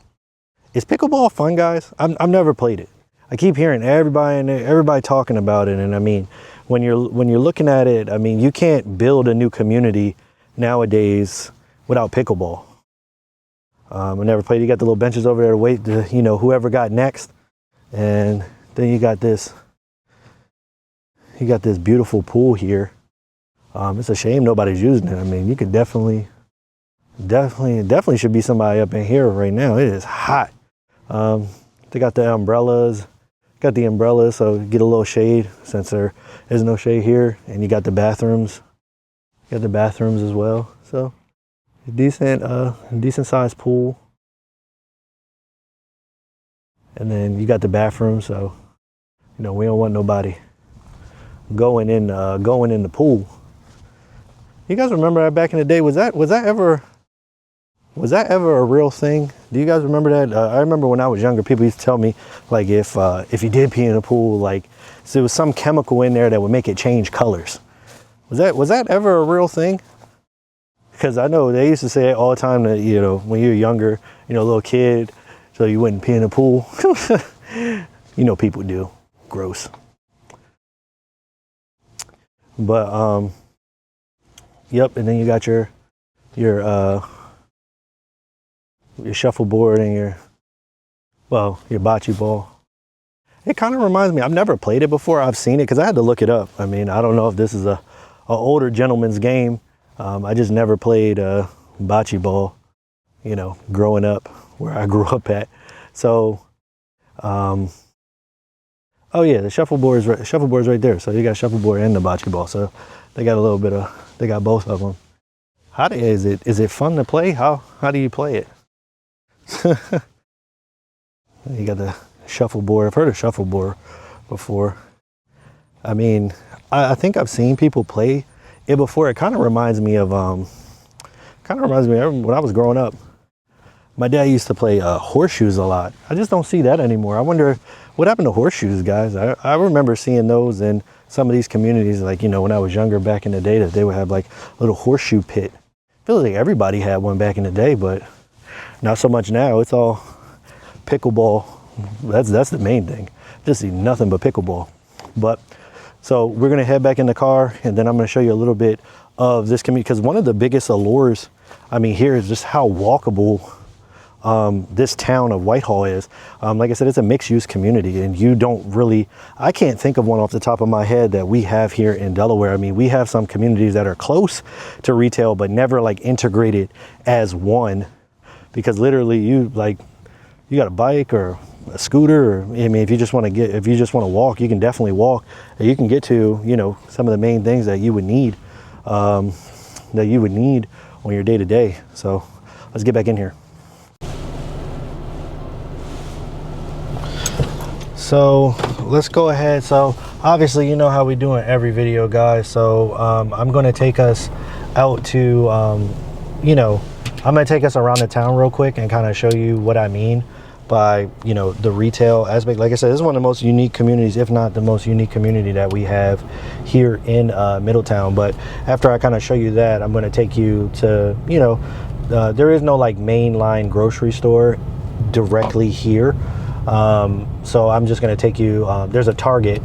[SPEAKER 1] Is pickleball fun, guys? I've never played it. I keep hearing everybody talking about it, and I mean, when you're looking at it, I mean, you can't build a new community nowadays without pickleball. I never played. You got the little benches over there to wait to, you know, whoever got next, and then you got this beautiful pool here. It's a shame nobody's using it. I mean, you could definitely should be somebody up in here right now. It is hot. They got the umbrellas. Got the umbrellas, so get a little shade since there is no shade here. And you got the bathrooms. You got the bathrooms as well. So decent sized pool. And then you got the bathroom, so you know we don't want nobody going in the pool. You guys remember that back in the day? Was that ever a real thing? Do you guys remember that? I remember when I was younger, people used to tell me, like, if you did pee in a pool, like, so there was some chemical in there that would make it change colors. Was that ever a real thing? Because I know they used to say it all the time that, you know, when you're younger, you know, a little kid, so you wouldn't pee in a pool. You know, people do. Gross. But yep, and then you got your shuffleboard and your bocce ball. It kind of reminds me, I've never played it before. I've seen it because I had to look it up. I mean, I don't know if this is a older gentleman's game. I just never played bocce ball, you know, growing up where I grew up at. So, oh yeah, the shuffleboard's right there. So you got shuffleboard and the bocce ball. So they got they got both of them. Is it fun to play? How do you play it? You got the shuffleboard. I've heard of shuffleboard before. I mean, I think I've seen people play it before. It kind of reminds me of when I was growing up. My dad used to play horseshoes a lot. I just don't see that anymore. I wonder what happened to horseshoes, guys. I remember seeing those in some of these communities, like, you know, when I was younger back in the day, that they would have like a little horseshoe pit. I feel like everybody had one back in the day, but not so much now. It's all pickleball. That's the main thing. Just see nothing but pickleball. But so we're gonna head back in the car, and then I'm gonna show you a little bit of this community, because one of the biggest allures, I mean, here is just how walkable this town of Whitehall is. Like I said, it's a mixed-use community, and I can't think of one off the top of my head that we have here in Delaware. I mean, we have some communities that are close to retail, but never like integrated as one, because literally you got a bike or a scooter, or I mean, if you just want to walk, you can definitely walk. You can get to, you know, some of the main things that you would need on your day-to-day. So let's get back in here. So let's go ahead. So obviously, you know how we do in every video, guys. So I'm going to take us out to, you know, I'm going to take us around the town real quick and kind of show you what I mean by, you know, the retail aspect. Like I said, this is one of the most unique communities, if not the most unique community that we have here in Middletown. But after I kind of show you that, I'm going to take you to, you know, there is no like mainline grocery store directly here. So I'm just going to take you, there's a Target.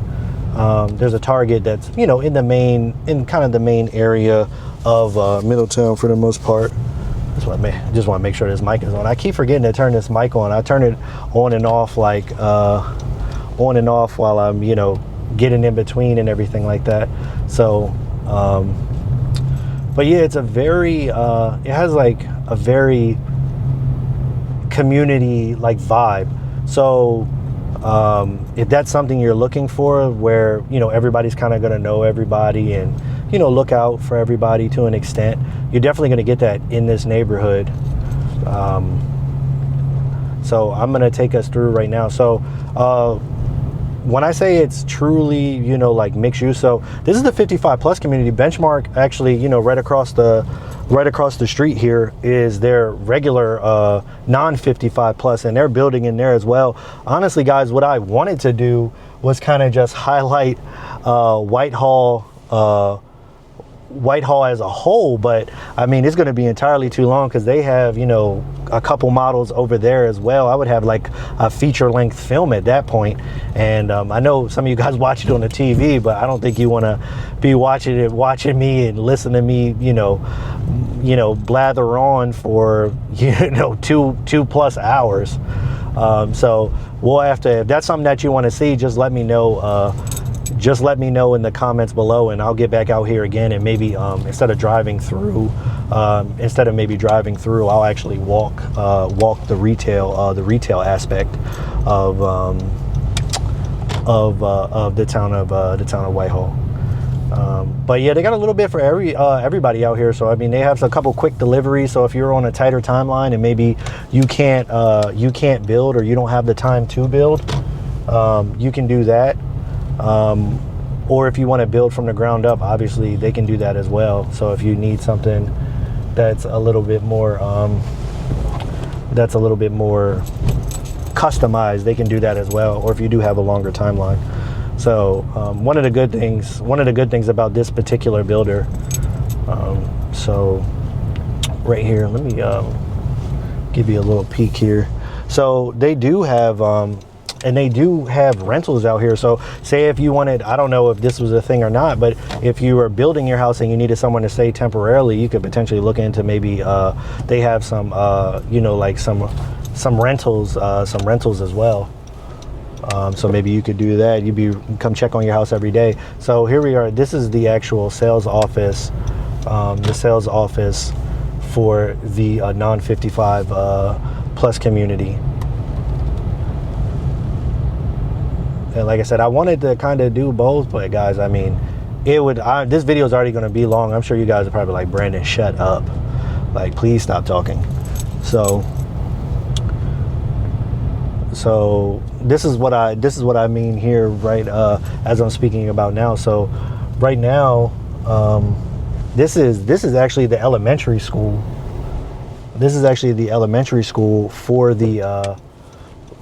[SPEAKER 1] There's a Target that's, you know, in kind of the main area of Middletown for the most part. Just want to make sure this mic is on. I keep forgetting to turn this mic on. I turn it on and off, like on and off while I'm, you know, getting in between and everything like that. So, but yeah, it's a very, it has like a very community like vibe. So if that's something you're looking for, where, you know, everybody's kind of going to know everybody and, you know, look out for everybody to an extent, you're definitely going to get that in this neighborhood. So I'm going to take us through right now. So when I say it's truly, you know, like mixed use, so this is the 55 plus community. Benchmark, actually, you know, right across the street here is their regular non 55 plus, and they're building in there as well. Honestly, guys, what I wanted to do was kind of just highlight Whitehall as a whole, but I mean, it's going to be entirely too long because they have, you know, a couple models over there as well. I would have like a feature length film at that point. And I know some of you guys watch it on the TV, but I don't think you want to be watching me and listen to me, you know, blather on for, you know, two plus hours. So we'll have to, if that's something that you want to see, just let me know. Just let me know in the comments below, and I'll get back out here again, and maybe instead of maybe driving through, I'll actually walk the retail aspect of the town of Whitehall. But yeah, they got a little bit for everybody out here. So I mean, they have a couple quick deliveries. So if you're on a tighter timeline and maybe you can't build, or you don't have the time to build, you can do that. Or if you want to build from the ground up, obviously they can do that as well. So if you need something that's a little bit more customized, they can do that as well. Or if you do have a longer timeline. So one of the good things about this particular builder. So right here, let me give you a little peek here. So they do have and they do have rentals out here. So say if you wanted, I don't know if this was a thing or not, but if you were building your house and you needed someone to stay temporarily, you could potentially look into maybe they have some you know, like some rentals as well. So maybe you could do that. Come check on your house every day. So here we are. This is the actual sales office, for the non-55 plus community. And like I said, I wanted to kind of do both, but guys, I mean, this video is already going to be long. I'm sure you guys are probably like, Brandon, shut up. Like, please stop talking. So this is what I mean here, right? As I'm speaking about now. So right now, this is actually the elementary school. This is actually the elementary school for the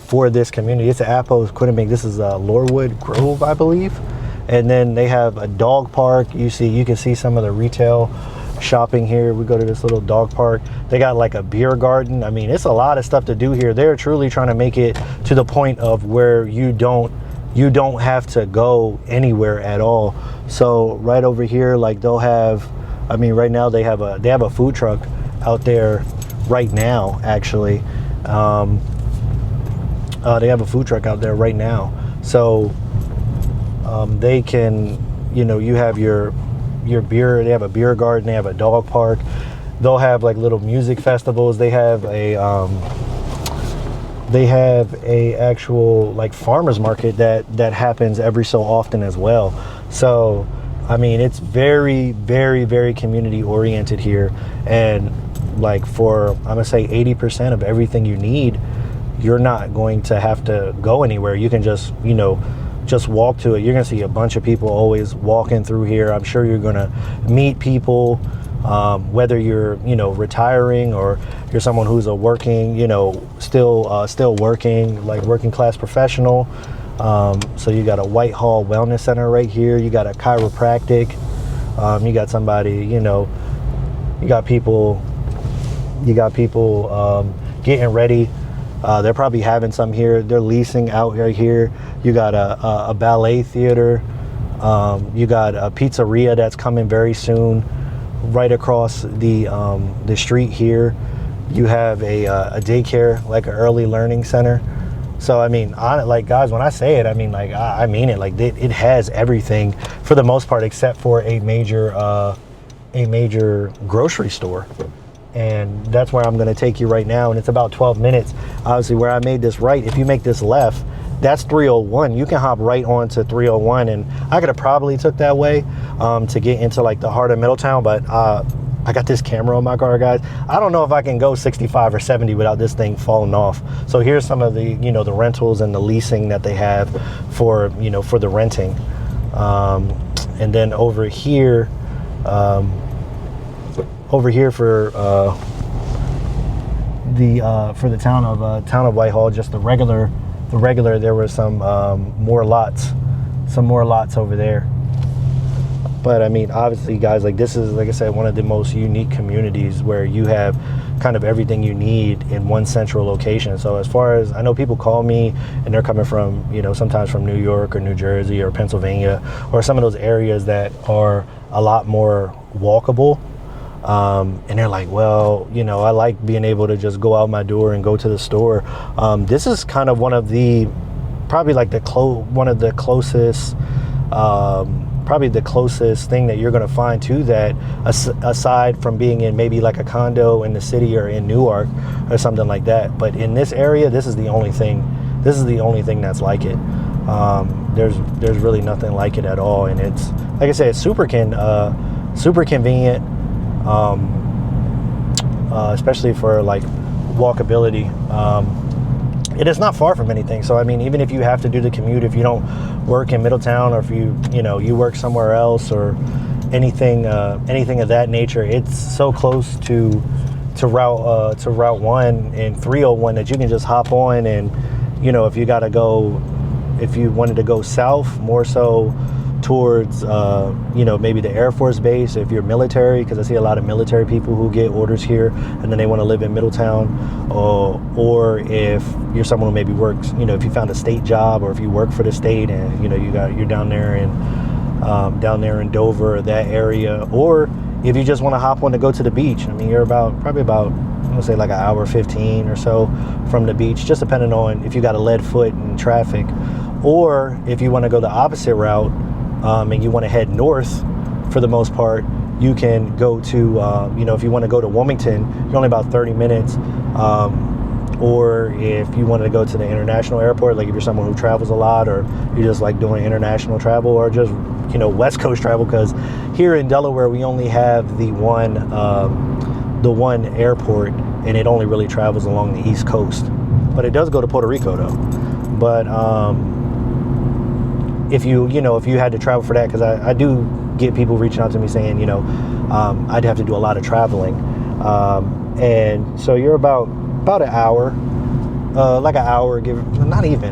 [SPEAKER 1] for this community. It's an Apple's Quinnipiac. This is Lorwood Grove, I believe. And then they have a dog park. You can see some of the retail shopping here. We go to this little dog park. They got like a beer garden. I mean, it's a lot of stuff to do here. They're truly trying to make it to the point of where you don't have to go anywhere at all. So right over here, like they'll have, I mean, right now they have a food truck out there right now, actually. They have a food truck out there right now. So they can, you know, you have your beer, they have a beer garden, they have a dog park. They'll have like little music festivals. They have a actual like farmers market that happens every so often as well. So I mean, it's very, very, very community oriented here. And like for, I'm gonna say 80% of everything you need, you're not going to have to go anywhere. You can just, you know, just walk to it. You're gonna see a bunch of people always walking through here. I'm sure you're gonna meet people, whether you're, you know, retiring or you're someone who's a working, you know, still working, like working class professional. So you got a Whitehall Wellness Center right here. You got a chiropractic. You got somebody, you know, you got people You got people getting ready. They're probably having some here. They're leasing out here. You got a ballet theater. You got a pizzeria that's coming very soon, right across the street here. You have a daycare, like an early learning center. So I mean, like guys, when I say it, I mean like I mean it. Like it has everything for the most part, except for a major grocery store. And that's where I'm going to take you right now, and it's about 12 minutes. Obviously, where I made this right, if you make this left, that's 301. You can hop right onto 301, and I could have probably took that way to get into like the heart of Middletown, but I got this camera on my car, guys. I don't know if I can go 65 or 70 without this thing falling off. So here's some of the, the rentals and the leasing that they have for, for the renting. And then over here for the town of Whitehall, just the regular, there were some more lots over there. But I mean, obviously, guys, like this is, like I said, one of the most unique communities where you have kind of everything you need in one central location. So as far as I know, people call me and they're coming from, sometimes from New York or New Jersey or Pennsylvania or some of those areas that are a lot more walkable. And they're like, well, I like being able to just go out my door and go to the store. This is kind of one of the, probably like one of the closest, probably the closest thing that you're going to find to that, aside from being in maybe like a condo in the city or in Newark or something like that. But in this area, this is the only thing that's like it. There's really nothing like it at all. And it's, like I said, it's super convenient, especially for like walkability. It is not far from anything. So I mean, even if you have to do the commute, if you don't work in Middletown, or if you work somewhere else or anything of that nature, it's so close to Route 1 and 301 that you can just hop on. And if you wanted to go south, more so towards maybe the Air Force Base, if you're military, because I see a lot of military people who get orders here and then they want to live in Middletown, or if you're someone who maybe works, if you found a state job, or if you work for the state and you're down there in Dover, that area, or if you just want to hop on to go to the beach. I mean, you're probably about I'm gonna say like an hour 15 or so from the beach, just depending on if you got a lead foot in traffic, or if you want to go the opposite route, and you want to head north. For the most part, you can go to, if you want to go to Wilmington, you're only about 30 minutes. Or if you wanted to go to the international airport, like if you're someone who travels a lot, or you just like doing international travel, or just, West Coast travel, because here in Delaware, we only have the one airport, and it only really travels along the East Coast. But it does go to Puerto Rico though. But, if you had to travel for that, because I do get people reaching out to me saying, I'd have to do a lot of traveling. And so you're about an hour,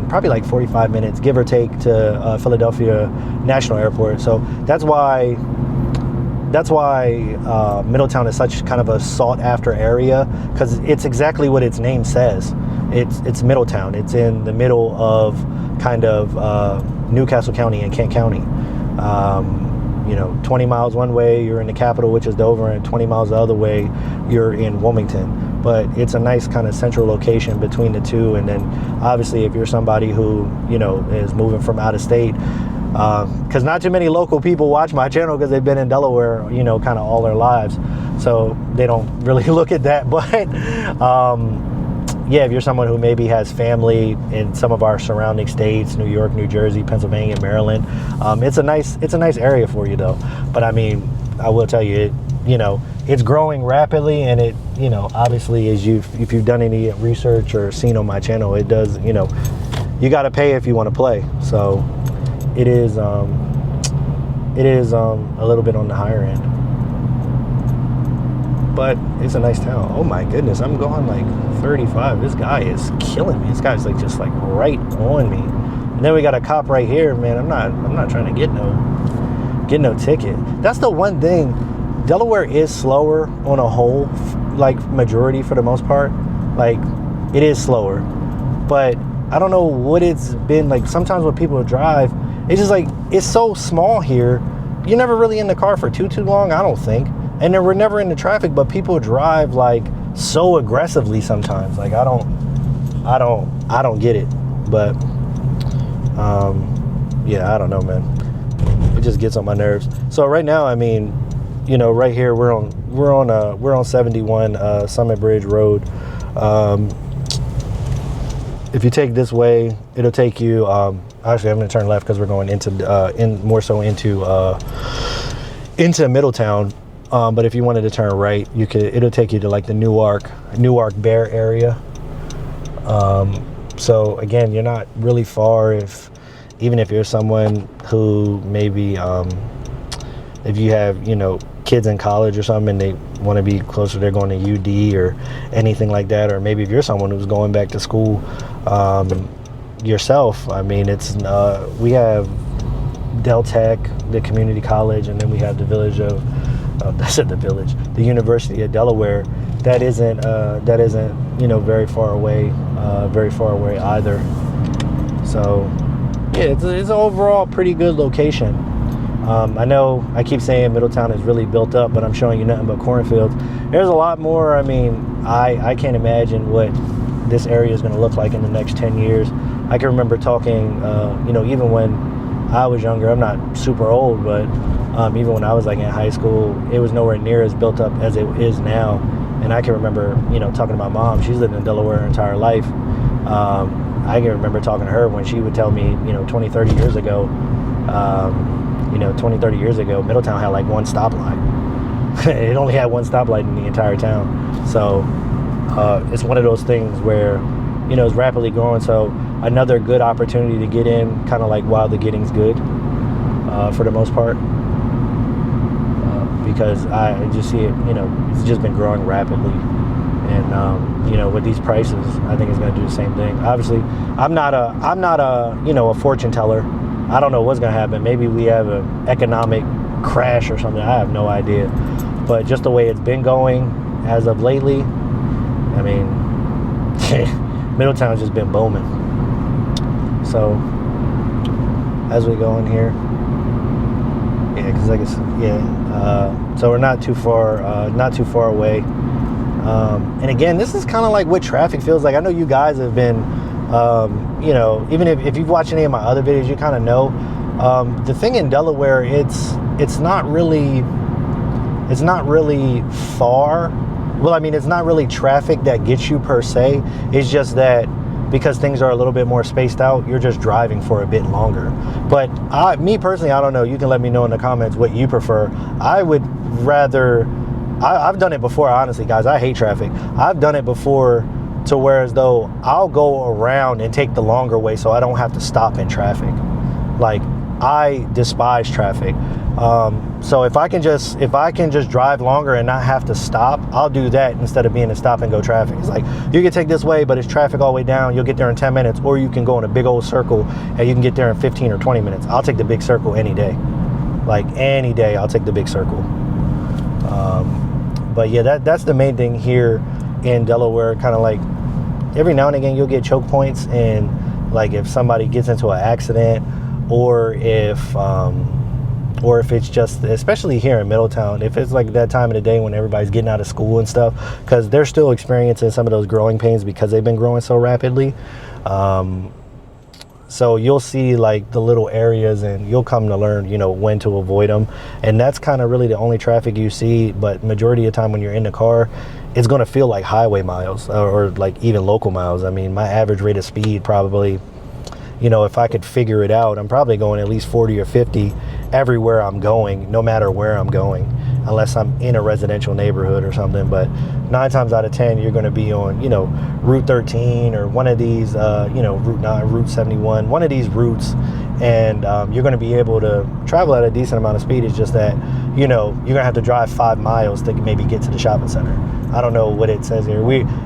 [SPEAKER 1] probably like 45 minutes, give or take, to Philadelphia National Airport. So that's why Middletown is such kind of a sought after area, because it's exactly what its name says. It's Middletown. It's in the middle of kind of Newcastle County and Kent County. 20 miles one way, you're in the capital, which is Dover, and 20 miles the other way, you're in Wilmington. But it's a nice kind of central location between the two. And then obviously if you're somebody who, is moving from out of state, because not too many local people watch my channel because they've been in Delaware, kind of all their lives. So they don't really look at that. But yeah, if you're someone who maybe has family in some of our surrounding states, New York, New Jersey, Pennsylvania, Maryland, it's a nice area for you though. But I mean, I will tell you, it's growing rapidly, and it, obviously, if you've done any research or seen on my channel, it does, you got to pay if you want to play. So it is a little bit on the higher end, but it's a nice town. Oh my goodness, I'm going like 35. This guy is killing me. This guy's like just like right on me. And then we got a cop right here, man. I'm not trying to get no ticket. That's the one thing Delaware is slower on a whole, like majority for the most part. Like it is slower, but I don't know what it's been like. Sometimes when people drive, it's just like, it's so small here. You're never really in the car for too long, I don't think. And then we're never in the traffic, but people drive like so aggressively sometimes. Like I don't get it. But yeah, I don't know, man. It just gets on my nerves. So right now, I mean, you know, right here we're on 71 Summit Bridge Road. If you take this way, it'll take you. Actually, I'm going to turn left because we're going into into Middletown. But if you wanted to turn right, you could. It'll take you to like the Newark Bear area. So again, you're not really far even if you're someone who maybe if you have, you know, kids in college or something and they want to be closer, they're going to UD or anything like that, or maybe if you're someone who's going back to school yourself. I mean, it's we have Del Tech, the community college, and then we have the village of the University of Delaware. That isn't you know, very far away either. So yeah, it's an overall pretty good location. I know I keep saying Middletown is really built up, but I'm showing you nothing but cornfields. There's a lot more. I mean, I can't imagine what this area is going to look like in the next 10 years. I can remember talking, you know, even when I was younger, I'm not super old, but even when I was like in high school, it was nowhere near as built up as it is now. And I can remember, you know, talking to my mom. She's lived in Delaware her entire life. I can remember talking to her when she would tell me, you know, 20, 30 years ago, you know, 20, 30 years ago, Middletown had like one stoplight. It only had one stoplight in the entire town. So it's one of those things where, you know, it's rapidly growing. So another good opportunity to get in, kind of like while the getting's good, for the most part. Because I just see it, you know, it's just been growing rapidly. And, you know, with these prices, I think it's going to do the same thing. Obviously, I'm not a, you know, a fortune teller. I don't know what's going to happen. Maybe we have an economic crash or something. I have no idea. But just the way it's been going as of lately, I mean, Middletown's just been booming. So, as we go in here, yeah, because I guess, yeah. So we're not too far away. And again, this is kind of like what traffic feels like. I know you guys have been, you know, even if you've watched any of my other videos, you kind of know. The thing in Delaware, it's not really far. Well, I mean, it's not really traffic that gets you per se. It's just that because things are a little bit more spaced out, you're just driving for a bit longer. But me personally, I don't know. You can let me know in the comments what you prefer. I would rather, I've done it before, honestly, guys. I hate traffic. I've done it before to where as though I'll go around and take the longer way so I don't have to stop in traffic. Like, I despise traffic. So if I can just drive longer and not have to stop, I'll do that instead of being in stop and go traffic. It's like, you can take this way, but it's traffic all the way down. You'll get there in 10 minutes, or you can go in a big old circle and you can get there in 15 or 20 minutes. I'll take the big circle any day. Like, any day, I'll take the big circle. But yeah, that's the main thing here in Delaware. Kind of like every now and again, you'll get choke points, and like if somebody gets into an accident, or if it's just, especially here in Middletown, if it's like that time of the day when everybody's getting out of school and stuff, because they're still experiencing some of those growing pains because they've been growing so rapidly. So you'll see like the little areas, and you'll come to learn, you know, when to avoid them. And that's kind of really the only traffic you see. But majority of the time when you're in the car, it's going to feel like highway miles or like even local miles. I mean, my average rate of speed probably, you know, if I could figure it out, I'm probably going at least 40 or 50 everywhere I'm going, no matter where I'm going, unless I'm in a residential neighborhood or something. But 9 times out of 10, you're going to be on, you know, Route 13 or one of these, you know, Route 9, Route 71, one of these routes. And you're going to be able to travel at a decent amount of speed. It's just that, you know, you're going to have to drive 5 miles to maybe get to the shopping center. I don't know what it says here.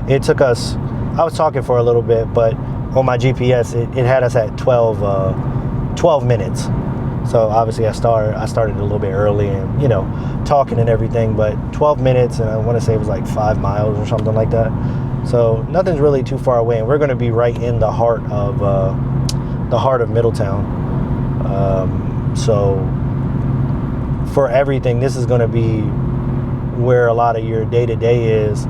[SPEAKER 1] It took us, I was talking for a little bit, but on my GPS, it had us at 12 minutes. So obviously I started a little bit early and, you know, talking and everything, but 12 minutes, and I want to say it was like 5 miles or something like that. So nothing's really too far away, and we're going to be right in the heart of Middletown. So for everything, this is going to be where a lot of your day-to-day is,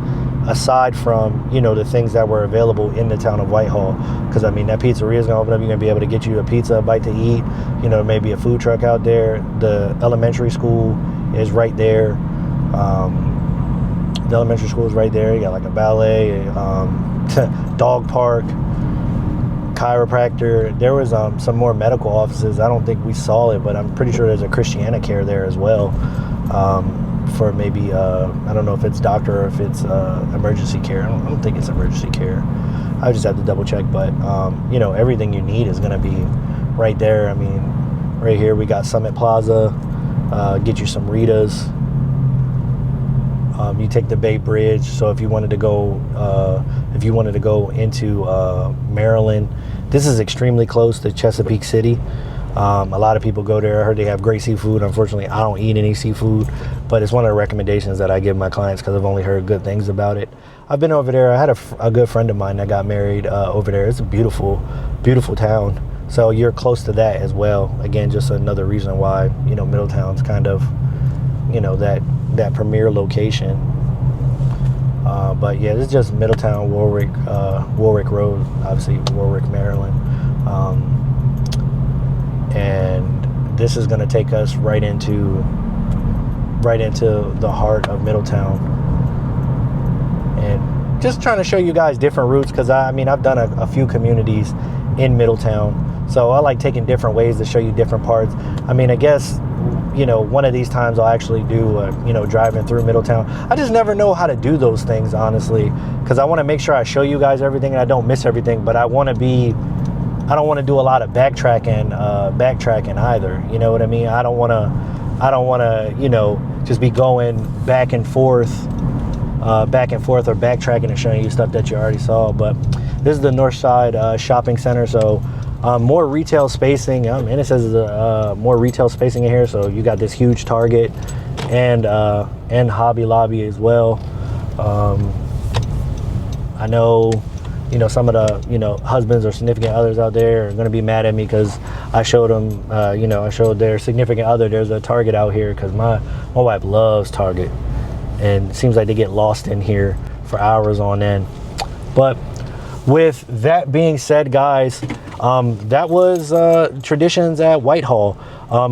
[SPEAKER 1] aside from, you know, the things that were available in the town of Whitehall. Because I mean, that pizzeria is going to open up. You're going to be able to get you a pizza, a bite to eat, you know, maybe a food truck out there. The elementary school is right there. The elementary school is right there. You got like a ballet, dog park, chiropractor. There was some more medical offices. I don't think we saw it, but I'm pretty sure there's a Christiana Care there as well. For maybe, I don't know if it's doctor or if it's emergency care. I don't think it's emergency care. I just have to double check, but you know, everything you need is going to be right there. I mean, right here we got Summit Plaza. Get you some Ritas. You take the Bay Bridge. So if you wanted to go into Maryland, this is extremely close to Chesapeake City. A lot of people go there. I heard they have great seafood. Unfortunately, I don't eat any seafood, but it's one of the recommendations that I give my clients because I've only heard good things about it. I've been over there. I had a good friend of mine that got married over there. It's a beautiful, beautiful town. So you're close to that as well. Again, just another reason why, you know, Middletown's kind of, you know, that premier location. But yeah, this is just Middletown, Warwick Road, obviously Warwick, Maryland. And this is going to take us right into the heart of Middletown, and just trying to show you guys different routes, because I mean, I've done a few communities in Middletown, so I like taking different ways to show you different parts. I mean, I guess, you know, one of these times I'll actually do you know, driving through Middletown. I just never know how to do those things, honestly, because I want to make sure I show you guys everything and I don't miss everything, but I don't want to do a lot of backtracking either. You know what I mean? I don't want to, you know, just be going back and forth or backtracking and showing you stuff that you already saw. But this is the North Side Shopping Center. So more retail spacing. And it says more retail spacing in here. So you got this huge Target and Hobby Lobby as well. I know, you know, some of the, you know, husbands or significant others out there are going to be mad at me because I showed them, you know, I showed their significant other there's a Target out here, because my wife loves Target, and it seems like they get lost in here for hours on end. But with that being said, guys, that was Traditions at Whitehall.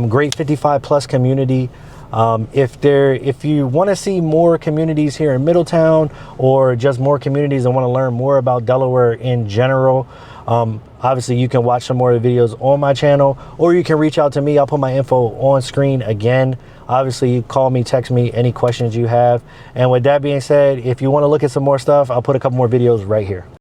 [SPEAKER 1] Great 55 plus community. If you want to see more communities here in Middletown, or just more communities and want to learn more about Delaware in general, obviously you can watch some more of the videos on my channel, or you can reach out to me. I'll put my info on screen again. Obviously, you call me, text me, any questions you have. And with that being said, if you want to look at some more stuff, I'll put a couple more videos right here.